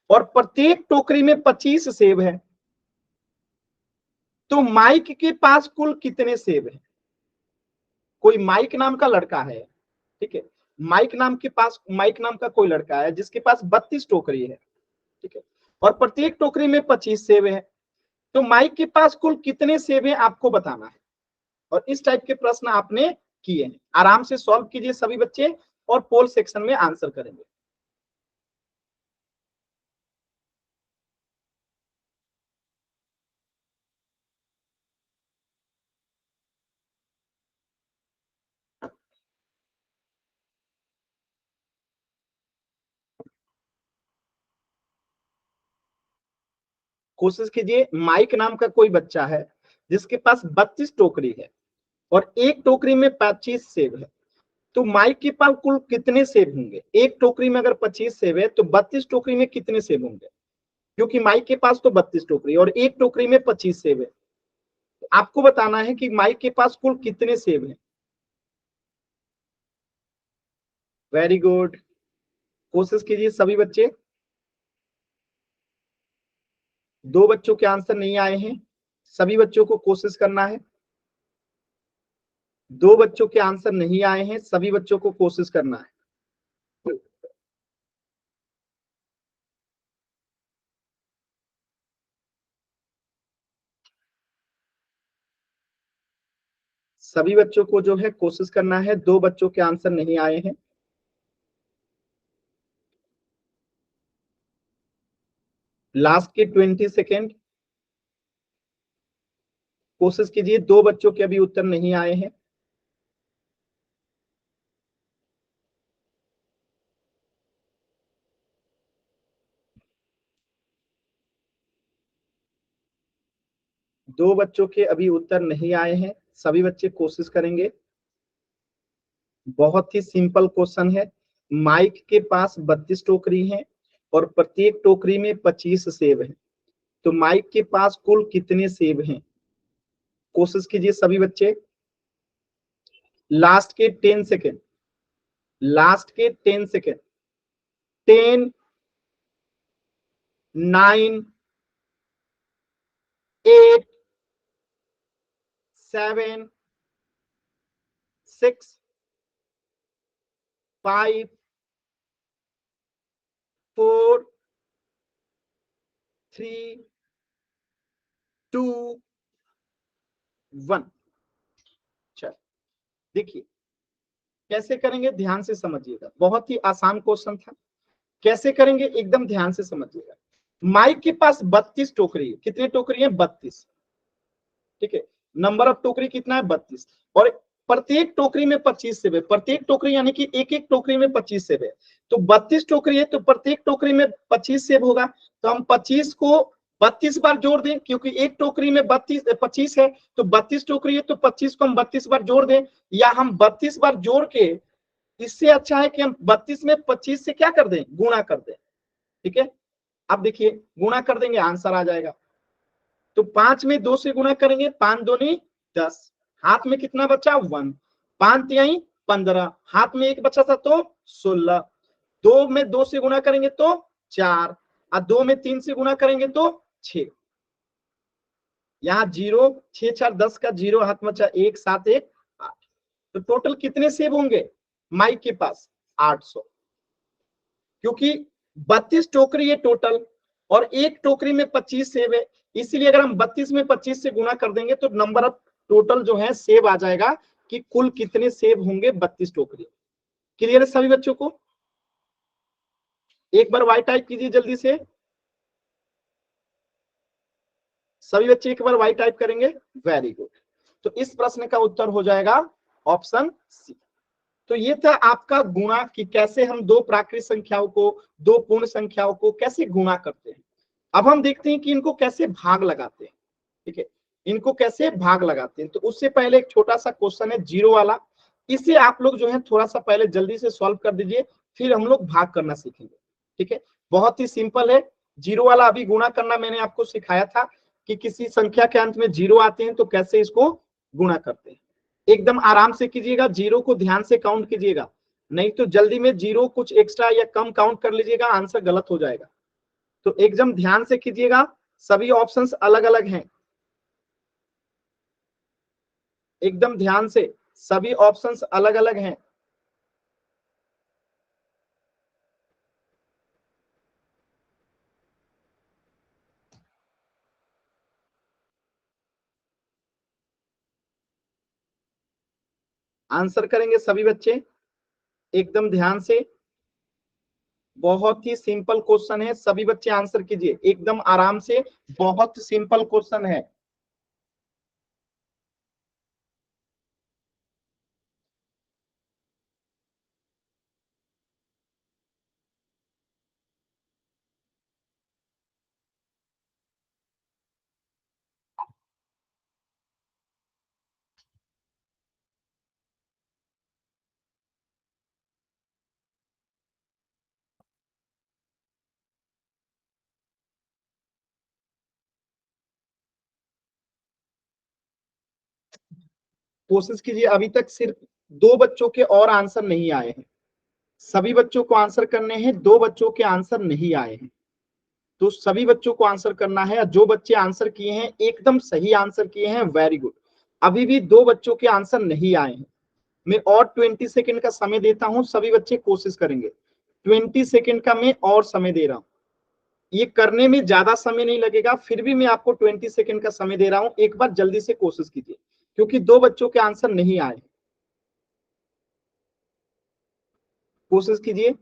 और प्रत्येक टोकरी में 25 सेब है। तो माइक के पास कुल कितने सेब है। कोई माइक नाम का लड़का है, ठीक है, माइक नाम के पास, माइक नाम का कोई लड़का है जिसके पास 32 टोकरी है। ठीक है, और प्रत्येक टोकरी में 25 सेब है। तो माइक के पास कुल कितने सेब है आपको बताना है, और इस टाइप के प्रश्न आपने किए हैं। आराम से सॉल्व कीजिए सभी बच्चे और पोल सेक्शन में आंसर करेंगे। कोशिश कीजिए, माइक नाम का कोई बच्चा है जिसके पास 32 टोकरी है और एक टोकरी में 25 सेब है, तो माइक के पास कुल कितने सेब होंगे? एक टोकरी में अगर 25 सेब है तो 32 टोकरी में कितने सेब होंगे? क्योंकि माइक के पास तो 32 टोकरी और एक टोकरी में 25 सेब है, तो आपको बताना है कि माइक के पास कुल कितने सेब हैं। वेरी गुड, कोशिश कीजिए सभी बच्चे। दो बच्चों के आंसर नहीं आए हैं, सभी बच्चों को कोशिश करना है। दो बच्चों के आंसर नहीं आए हैं, सभी बच्चों को कोशिश करना है। सभी बच्चों को जो है कोशिश करना है। दो बच्चों के आंसर नहीं आए हैं। लास्ट के 20 सेकेंड, कोशिश कीजिए। दो बच्चों के अभी उत्तर नहीं आए हैं। दो बच्चों के अभी उत्तर नहीं आए हैं, सभी बच्चे कोशिश करेंगे। बहुत ही सिंपल क्वेश्चन है। माइक के पास 32 टोकरी हैं और प्रत्येक टोकरी में 25 सेब हैं, तो माइक के पास कुल कितने सेब हैं? कोशिश कीजिए सभी बच्चे। लास्ट के 10 सेकेंड, लास्ट के 10 सेकेंड। 10, 9, 8, 7, 6, 5, 4, 3, 2, 1। चल देखिए कैसे करेंगे, ध्यान से समझिएगा। बहुत ही आसान क्वेश्चन था, कैसे करेंगे एकदम ध्यान से समझिएगा। माइक के पास 32 टोकरी है। कितनी टोकरी है? 32। ठीक है, नंबर ऑफ टोकरी कितना है? 32। और प्रत्येक टोकरी में 25 सेब है। प्रत्येक टोकरी यानी कि एक एक टोकरी में 25 सेब है, तो 32 टोकरी है तो प्रत्येक टोकरी में 25 सेब होगा। तो हम 25 को 32 बार जोड़ दें, क्योंकि एक टोकरी में 25 है, तो 32 टोकरी है तो 25 को हम 32 बार जोड़ दें, या हम 32 बार जोड़ के, इससे अच्छा है कि हम 32 में 25 से क्या कर दें? गुणा कर दें। ठीक है, अब देखिए गुणा कर देंगे आंसर आ जाएगा। तो 5 में 2 से गुणा करेंगे, 5 दूनी 10, हाथ में कितना बचा? 1। 5 तिहाई 15, हाथ में एक बचा था तो 16। 2 में 2 से गुणा करेंगे तो 4, और 2 में 3 से गुणा करेंगे तो 6। यहाँ 0, 6 4 10 का 0 हाथ में बचा, 1 7 1 8। तो टोटल कितने सेब होंगे माइक के पास? 800। क्योंकि 32 टोकरी है टोटल और एक टोकरी में 25 सेब है, इसीलिए अगर हम 32 में 25 से गुणा कर देंगे तो नंबर ऑफ टोटल जो है सेब आ जाएगा कि कुल कितने सेब होंगे 32 टोकरी। क्लियर है सभी बच्चों को? एक बार वाई टाइप कीजिए जल्दी से, सभी बच्चे एक बार वाई टाइप करेंगे। वेरी गुड, तो इस प्रश्न का उत्तर हो जाएगा ऑप्शन सी। तो ये था आपका गुणा, कि कैसे हम दो प्राकृत संख्याओं को, दो पूर्ण संख्याओं को कैसे गुणा करते हैं। अब हम देखते हैं कि इनको कैसे भाग लगाते हैं। ठीक है, इनको कैसे भाग लगाते हैं, तो उससे पहले एक छोटा सा क्वेश्चन है जीरो वाला, इसे आप लोग जो है थोड़ा सा पहले जल्दी से सॉल्व कर दीजिए, फिर हम लोग भाग करना सीखेंगे। ठीक है, बहुत ही सिंपल है। जीरो वाला अभी गुणा करना मैंने आपको सिखाया था, कि किसी संख्या के अंत में जीरो आते हैं तो कैसे इसको गुणा करते हैं। एकदम आराम से कीजिएगा, जीरो को ध्यान से काउंट कीजिएगा, नहीं तो जल्दी में जीरो कुछ एक्स्ट्रा या कम काउंट कर लीजिएगा, आंसर गलत हो जाएगा। तो एकदम ध्यान से कीजिएगा, सभी ऑप्शंस अलग अलग हैं, एकदम ध्यान से, सभी ऑप्शंस अलग अलग हैं। आंसर करेंगे सभी बच्चे एकदम ध्यान से। बहुत ही सिंपल क्वेश्चन है, सभी बच्चे आंसर कीजिए एकदम आराम से, बहुत सिंपल क्वेश्चन है। कोशिश कीजिए, अभी तक सिर्फ 2 बच्चों के और आंसर नहीं आए हैं, सभी बच्चों को आंसर करने हैं, 2 बच्चों के आंसर नहीं आए हैं, तो सभी बच्चों को आंसर करना है। जो बच्चे आंसर किए हैं एकदम सही आंसर किए हैं, वेरी गुड। अभी भी 2 बच्चों के आंसर नहीं आए हैं, मैं और 20 सेकंड का समय देता हूं, सभी बच्चे कोशिश करेंगे। 20 सेकंड का मैं और समय दे रहा हूं, ये करने में ज्यादा समय नहीं लगेगा, फिर भी मैं आपको 20 सेकंड का समय दे रहा हूं, एक बार जल्दी से कोशिश कीजिए क्योंकि 2 बच्चों के आंसर नहीं आए। कोशिश कीजिए।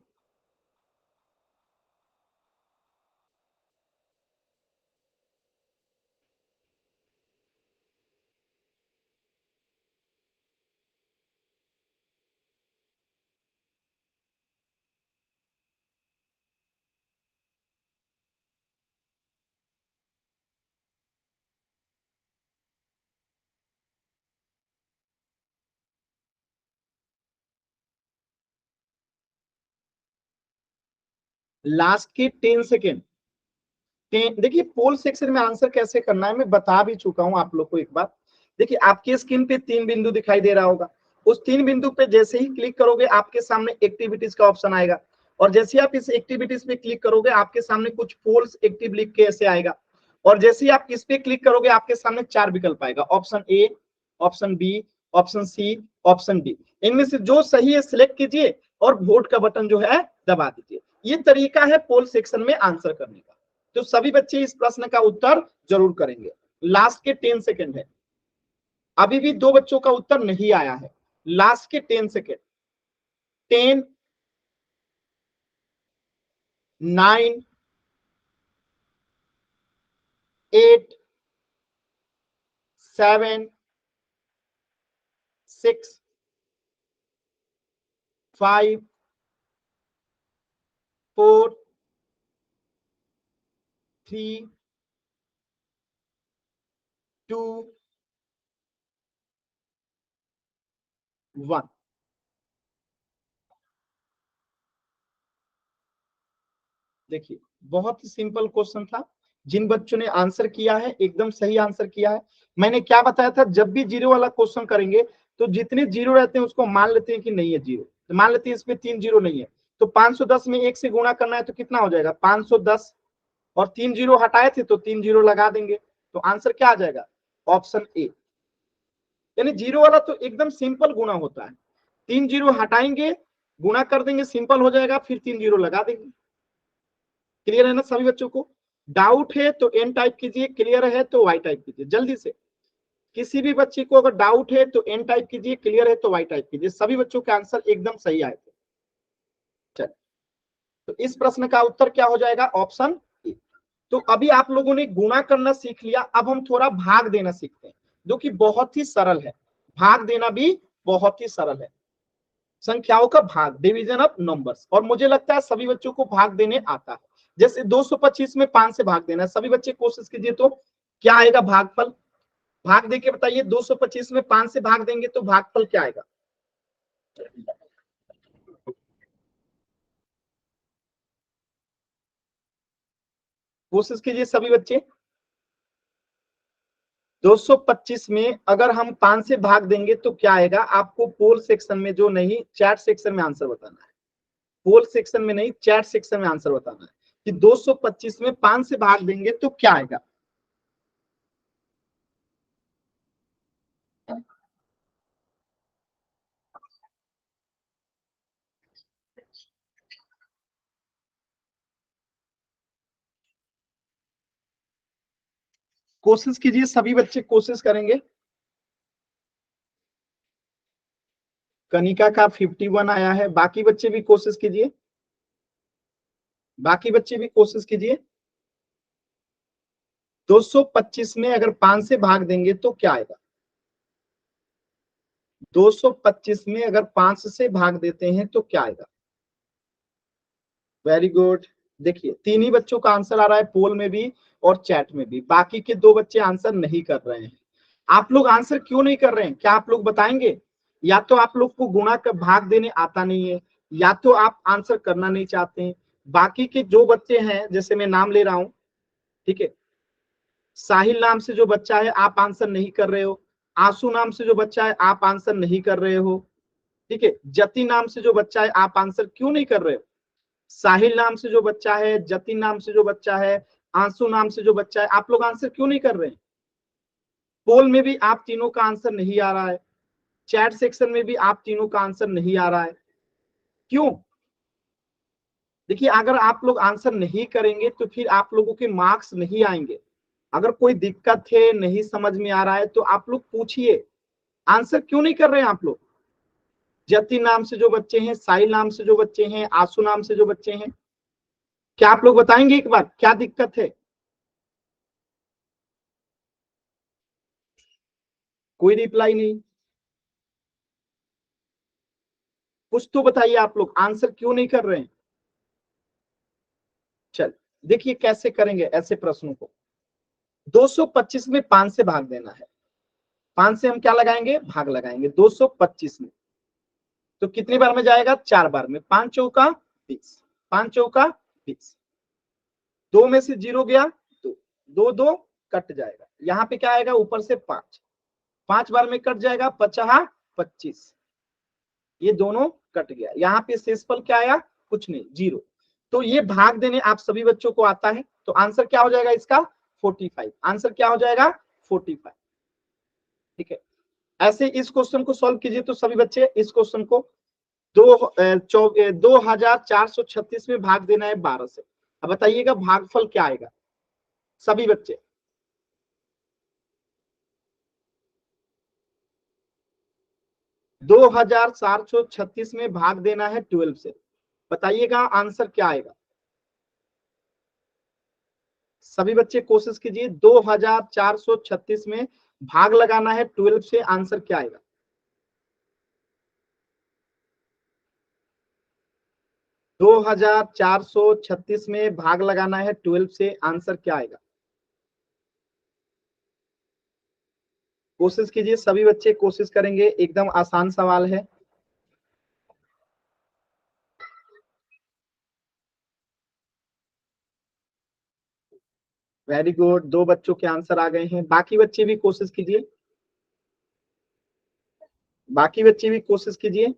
लास्ट के 10 सेकेंड। देखिए पोल सेक्शन में आंसर कैसे करना है मैं बता भी चुका हूं आप लोग को एक बार। देखिए आपके स्क्रीन पे 3 बिंदु दिखाई दे रहा होगा, उस 3 बिंदु पे जैसे ही क्लिक करोगे आपके सामने एक्टिविटीज का ऑप्शन आएगा, और जैसे ही आप इस एक्टिविटीज पे क्लिक करोगे आपके सामने कुछ पोल्स एक्टिव लिख के ऐसे आएगा, और जैसे ही आप इस पे क्लिक करोगे आपके सामने 4 विकल्प आएगा, option A, option B, option C, option D. इनमें से जो सही है सिलेक्ट कीजिए और वोट का बटन जो है दबा दीजिए। ये तरीका है पोल सेक्शन में आंसर करने का। तो सभी बच्चे इस प्रश्न का उत्तर जरूर करेंगे। लास्ट के 10 सेकंड है, अभी भी 2 बच्चों का उत्तर नहीं आया है, लास्ट के 10 सेकंड। 10, 9, 8, 7, 6, 5, 4, 3, 2, 1। देखिए बहुत ही सिंपल क्वेश्चन था, जिन बच्चों ने आंसर किया है एकदम सही आंसर किया है। मैंने क्या बताया था, जब भी जीरो वाला क्वेश्चन करेंगे तो जितने जीरो रहते हैं उसको मान लेते हैं कि नहीं है जीरो, तो मान लेते हैं इसमें 3 जीरो नहीं है, तो 510 में 1 से गुणा करना है तो कितना हो जाएगा 510, और 3 जीरो हटाए थे तो 3 जीरो लगा देंगे, तो आंसर क्या आ जाएगा ऑप्शन ए। यानी जीरो वाला तो एकदम सिंपल गुणा होता है, 3 जीरो हटाएंगे, गुणा कर देंगे, सिंपल हो जाएगा, फिर 3 जीरो लगा देंगे। क्लियर है ना सभी बच्चों को? डाउट है तो एन टाइप कीजिए, क्लियर है तो वाई टाइप कीजिए जल्दी से। किसी भी बच्चे को अगर डाउट है तो एन टाइप कीजिए, क्लियर है तो वाई टाइप कीजिए। सभी बच्चों के आंसर एकदम सही आए थे। चल, तो इस प्रश्न का उत्तर क्या हो जाएगा ऑप्शन ए। तो अभी आप लोगों ने गुणा करना सीख लिया, अब हम थोड़ा भाग देना सीखते हैं, जो कि बहुत ही सरल है। भाग देना भी बहुत ही सरल है, संख्याओं का भाग, डिवीजन ऑफ नंबर्स। और मुझे लगता है सभी बच्चों को भाग देने आता है। जैसे 225 में 5 से भाग देना है, सभी बच्चे कोशिश कीजिए तो क्या आएगा भागफल। भाग दे के बताइए, 225 में 5 से भाग देंगे तो भागफल क्या आएगा। कोशिश कीजिए सभी बच्चे। 225 में अगर हम 5 से भाग देंगे तो क्या आएगा, आपको पोल सेक्शन में जो नहीं चैट सेक्शन में आंसर बताना है। पोल सेक्शन में नहीं चैट सेक्शन में आंसर बताना है कि 225 में 5 से भाग देंगे तो क्या आएगा। कोशिश कीजिए, सभी बच्चे कोशिश करेंगे। कनिका का 51 आया है। बाकी बच्चे भी कोशिश कीजिए, बाकी बच्चे भी कोशिश कीजिए। 225 में अगर 5 से भाग देंगे तो क्या आएगा? 225 में अगर 5 से भाग देते हैं तो क्या आएगा? Very good. देखिए, तीन ही बच्चों का आंसर आ रहा है, पोल में भी और चैट में भी। बाकी के दो बच्चे आंसर नहीं कर रहे हैं। आप लोग आंसर क्यों नहीं कर रहे हैं, क्या आप लोग बताएंगे? या तो आप लोग को गुणा कर भाग देने आता नहीं है, या तो आप आंसर करना नहीं चाहते हैं। बाकी के जो बच्चे हैं, जैसे मैं नाम ले रहा हूं, ठीक है, साहिल नाम से जो बच्चा है आप आंसर नहीं कर रहे हो, आंसू नाम से जो बच्चा है आप आंसर नहीं कर रहे हो, ठीक है, जति नाम से जो बच्चा है आप आंसर क्यों नहीं कर रहे हो? साहिल नाम से जो बच्चा है, जतिन नाम से जो बच्चा है, आंसू नाम से जो बच्चा है, आप लोग आंसर क्यों नहीं कर रहे हैं? पोल में भी आप तीनों का आंसर नहीं आ रहा है, चैट सेक्शन में भी आप तीनों का आंसर नहीं आ रहा है, क्यों? देखिए, अगर आप लोग आंसर नहीं करेंगे तो फिर आप लोगों के मार्क्स नहीं आएंगे। अगर कोई दिक्कत है, नहीं समझ में आ रहा है, तो आप लोग पूछिए। आंसर क्यों नहीं कर रहे हैं आप लोग? जति नाम से जो बच्चे हैं, साहिल नाम से जो बच्चे हैं, आंसू नाम से जो बच्चे हैं, क्या आप लोग बताएंगे एक बार क्या दिक्कत है? कोई रिप्लाई नहीं। कुछ तो बताइए, आप लोग आंसर क्यों नहीं कर रहे हैं? चल, देखिए कैसे करेंगे ऐसे प्रश्नों को। 225 में 5 से भाग देना है। 5 से हम क्या लगाएंगे? भाग लगाएंगे 225 में। तो कितनी बार में जाएगा? 4 बार में। 5 चौका 20, 5 चौका 20। 2 में से 0 गया तो 2 2 कट जाएगा। यहाँ पे क्या आएगा? ऊपर से 5, 5 बार में कट जाएगा, 50 25। ये दोनों कट गया। यहाँ पे शेषफल क्या आया? कुछ नहीं, 0। तो ये भाग देने आप सभी बच्चों को आता है। तो आंसर क्या हो जाएगा इसका? 45। आंसर क्या हो जाएगा? 45। ठीक है, ऐसे इस क्वेश्चन को सॉल्व कीजिए। तो सभी बच्चे इस क्वेश्चन को 2436 में भाग देना है 12 से। अब बताइएगा भागफल क्या आएगा सभी बच्चे? दो 2436 में भाग देना है 12 से। बताइएगा आंसर क्या आएगा? सभी बच्चे कोशिश कीजिए। 2436 में भाग लगाना है 12 से, आंसर क्या आएगा? 2436 में भाग लगाना है 12 से, आंसर क्या आएगा? कोशिश कीजिए, सभी बच्चे कोशिश करेंगे। एकदम आसान सवाल है। वेरी गुड, 2 बच्चों के आंसर आ गए हैं। बाकी बच्चे भी कोशिश कीजिए, बाकी बच्चे भी कोशिश कीजिए।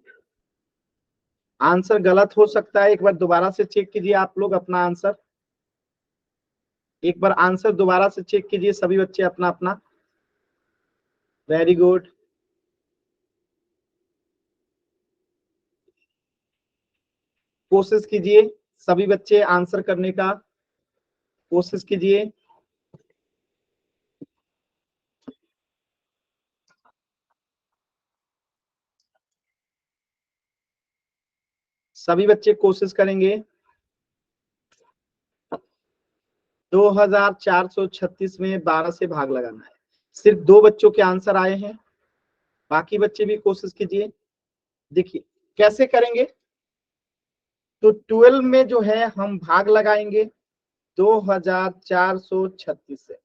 आंसर गलत हो सकता है, एक बार दोबारा से चेक कीजिए आप लोग अपना आंसर। एक बार आंसर दोबारा से चेक कीजिए सभी बच्चे अपना अपना। Very good. कोशिश कीजिए सभी बच्चे आंसर करने का, कोशिश कीजिए। सभी बच्चे कोशिश करेंगे। 2436 में 12 से भाग लगाना है। सिर्फ 2 बच्चों के आंसर आए हैं, बाकी बच्चे भी कोशिश कीजिए। देखिए कैसे करेंगे। तो 12 में जो है हम भाग लगाएंगे 2436 से।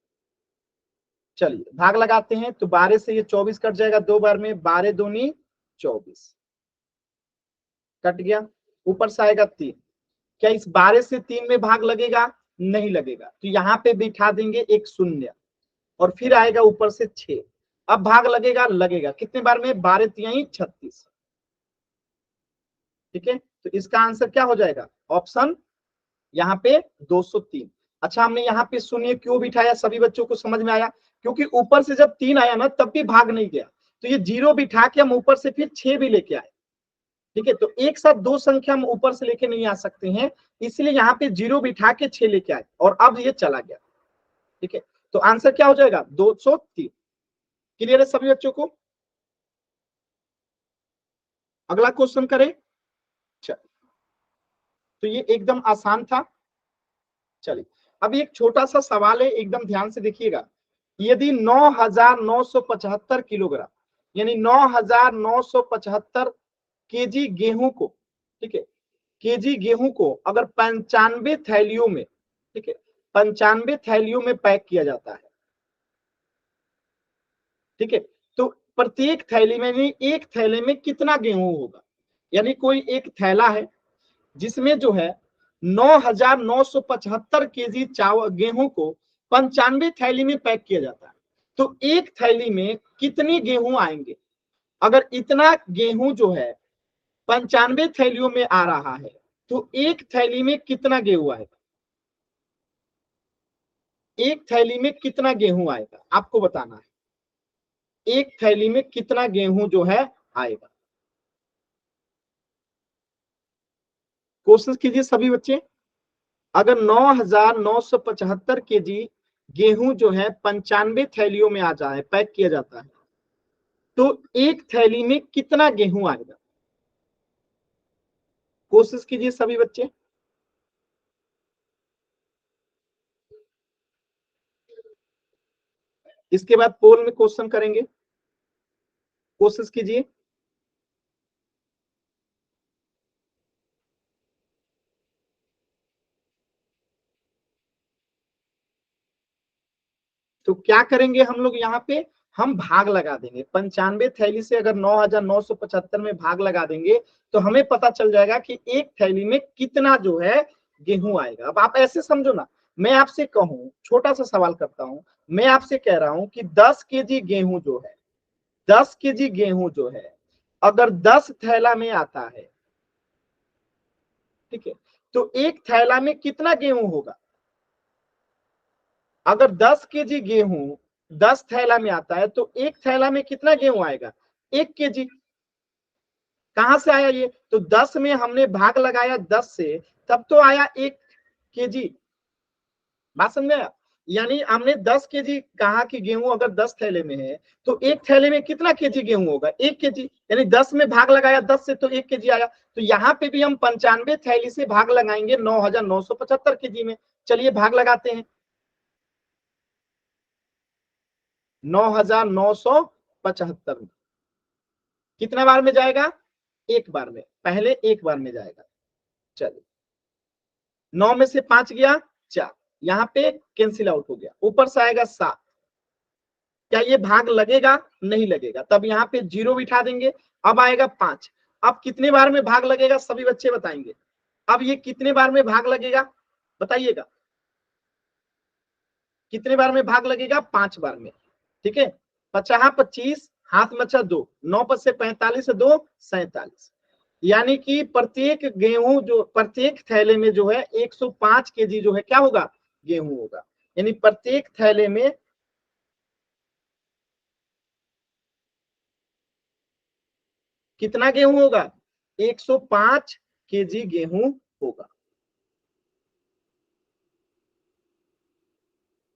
चलिए भाग लगाते हैं। तो 12 से ये 24 कट जाएगा 2 बार में, 12 दूनी 24 कट गया। ऊपर से आएगा 3। क्या इस 12 से 3 में भाग लगेगा? नहीं लगेगा। तो यहाँ पे बिठा देंगे एक शून्य, और फिर आएगा ऊपर से 6। अब भाग लगेगा? लगेगा। कितने बार में? 12 तिहाई 36। ठीक है, तो इसका आंसर क्या हो जाएगा? ऑप्शन यहाँ पे 203। अच्छा, हमने यहाँ पे शून्य क्यों बिठाया? सभी बच्चों को समझ में आया? क्योंकि ऊपर से जब 3 आया ना तब भी भाग नहीं गया, तो ये 0 बिठा के हम ऊपर से फिर 6 भी लेके आए। ठीक है, तो एक साथ 2 संख्या हम ऊपर से लेके नहीं आ सकते हैं, इसलिए यहाँ पे 0 बिठा के 6 लेके आए, और अब ये चला गया। ठीक है, तो आंसर क्या हो जाएगा? 203। क्लियर है सभी बच्चों को? अगला क्वेश्चन करें। चल, तो ये एकदम आसान था। चलिए अब एक छोटा सा सवाल है, एकदम ध्यान से देखिएगा। यदि 9,975 किलोग्राम यानी 9,975 केजी गेहूं को, ठीक है, केजी गेहूं को अगर 95 थैलियों में, ठीक है, 95 थैलियों में पैक किया जाता है, ठीक है, तो प्रत्येक थैली में नहीं, एक थैले में कितना गेहूं होगा। यानी कोई एक थैला है जिसमें जो है 9,975 केजी चावल गेहूं को 95 थैली में पैक किया जाता है, तो एक थैली में कितनी गेहूं आएंगे। अगर इतना गेहूं जो है 95 थैलियों में आ रहा है, तो एक थैली में कितना गेहूं आएगा। एक थैली में कितना गेहूं आएगा आपको बताना है। एक थैली में कितना गेहूं जो है आएगा। कोशिश कीजिए सभी बच्चे। अगर 9,975 केजी गेहूं जो है 95 थैलियों में आ जाए, पैक किया जाता है, तो एक थैली में कितना गेहूं आएगा। कोशिश कीजिए सभी बच्चे। इसके बाद पोल में क्वेश्चन करेंगे, कोशिश कीजिए। तो क्या करेंगे हम लोग यहाँ पे, हम भाग लगा देंगे। 95 थैली से अगर 9,975 में भाग लगा देंगे तो हमें पता चल जाएगा कि एक थैली में कितना जो है गेहूं आएगा। अब आप ऐसे समझो ना, मैं आपसे कहूं, छोटा सा सवाल करता हूं, मैं आपसे कह रहा हूं कि 10 केजी गेहूं जो है, 10 केजी गेहूं जो है अगर 10 थैला में आता है, ठीक है, तो एक थैला में कितना गेहूं होगा। अगर 10 केजी गेहूं 10 थैला में आता है तो एक थैला में कितना गेहूं आएगा, 1 केजी। कहां से आया ये, तो 10 में हमने भाग लगाया 10 से, तब तो आया 1 केजी। बात समझ में आया। यानी हमने 10 केजी कहा कि गेहूं अगर 10 थैले में है तो एक थैले में कितना केजी गेहूं होगा, 1 केजी। यानी 10 में भाग लगाया 10 से तो 1 केजी आया। तो यहाँ पे भी हम 95 थैली से भाग लगाएंगे 9,975 केजी में। चलिए भाग लगाते हैं। 9,975 में कितना बार में जाएगा, एक बार में, पहले एक बार में जाएगा। चलिए 9 में से 5 गया 4, यहाँ पे कैंसिल आउट हो गया, ऊपर से आएगा 7। क्या ये भाग लगेगा, नहीं लगेगा, तब यहाँ पे 0 बिठा देंगे। अब आएगा 5। अब कितने बार में भाग लगेगा सभी बच्चे बताएंगे। अब ये कितने बार में भाग लगेगा बताइएगा। कितने बार में भाग लगेगा, 5 बार में, ठीक है। 50 25, हाथ में 2, 9 5 से 45 से 2 47। यानी कि प्रत्येक गेहूं जो प्रत्येक थैले में जो है 105 केजी जो है क्या होगा, गेहूं होगा। यानी प्रत्येक थैले में कितना गेहूं होगा, 105 केजी गेहूं होगा।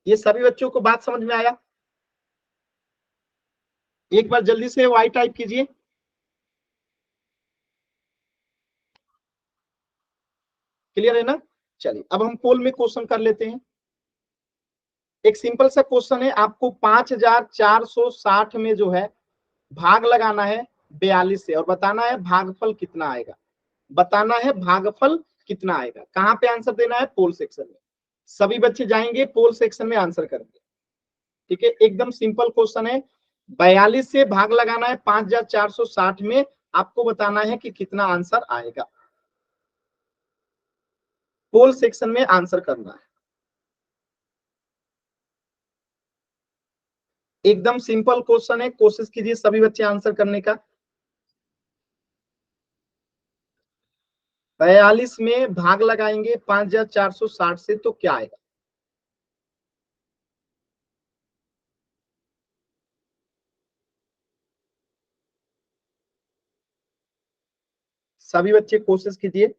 ये सभी बच्चों को बात समझ में आया। एक बार जल्दी से वाई टाइप कीजिए। क्लियर है ना। चलिए अब हम पोल में क्वेश्चन कर लेते हैं। एक सिंपल सा क्वेश्चन है, आपको 5,460 में जो है भाग लगाना है 42 से और बताना है भागफल कितना आएगा। बताना है भागफल कितना आएगा। कहां पे आंसर देना है, पोल सेक्शन में। सभी बच्चे जाएंगे पोल सेक्शन में आंसर करेंगे, ठीक है। एकदम सिंपल क्वेश्चन है। 42 से भाग लगाना है 5,460 में, आपको बताना है कि कितना आंसर आएगा। पोल सेक्शन में आंसर करना है। एकदम सिंपल क्वेश्चन है, कोशिश कीजिए सभी बच्चे आंसर करने का। 42 में भाग लगाएंगे 5,460 से तो क्या आएगा। सभी बच्चे कोशिश कीजिए।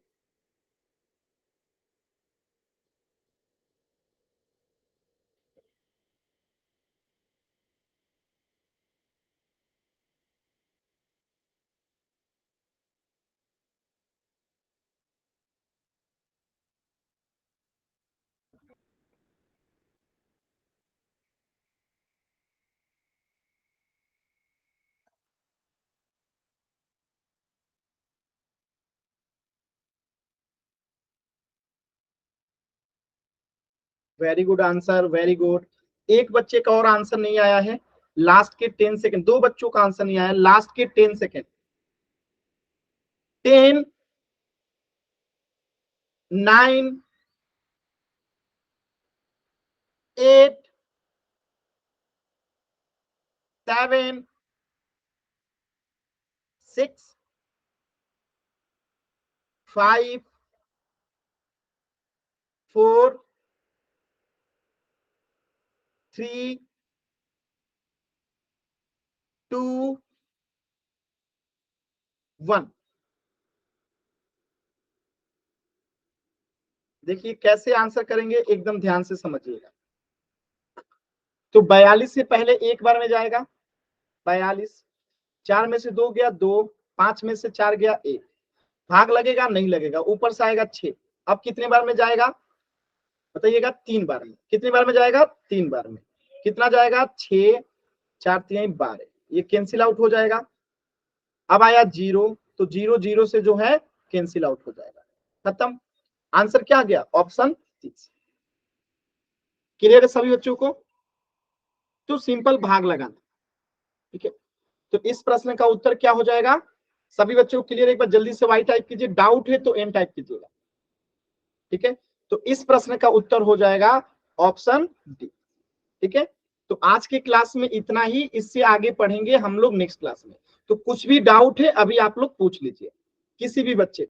Very good answer, very good. एक बच्चे का और आंसर नहीं आया है, लास्ट के 10 सेकंड। दो बच्चों का आंसर नहीं आया, लास्ट के 10 सेकंड। 10, 9, 8, 7, 6, 5, 4, 3, 2, 1। देखिए कैसे आंसर करेंगे, एकदम ध्यान से समझिएगा। तो 42 से पहले एक बार में जाएगा 42, 4 में से 2 गया 2, 5 में से 4 गया 1, भाग लगेगा नहीं लगेगा, ऊपर से आएगा 6। अब कितने बार में जाएगा बताइएगा? 3 बार में। कितने बार में जाएगा? 3 बार में। कितना जाएगा? 6, 4 3 12, ये कैंसिल आउट हो जाएगा। अब आया 0, तो 0 0 से जो है कैंसिल आउट हो जाएगा, खत्म। आंसर क्या गया? ऑप्शन 30। क्लियर है सभी बच्चों को? तो सिंपल भाग लगाना, ठीक है। तो इस प्रश्न का उत्तर क्या हो जाएगा सभी बच्चों को क्लियर? एक बार जल्दी से वाई टाइप कीजिए, डाउट है तो एन टाइप कीजिएगा, ठीक है। तो इस प्रश्न का उत्तर हो जाएगा ऑप्शन डी, ठीक है। तो आज के क्लास में इतना ही, इससे आगे पढ़ेंगे हम लोग नेक्स्ट क्लास में। तो कुछ भी डाउट है अभी आप लोग पूछ लीजिए, किसी भी बच्चे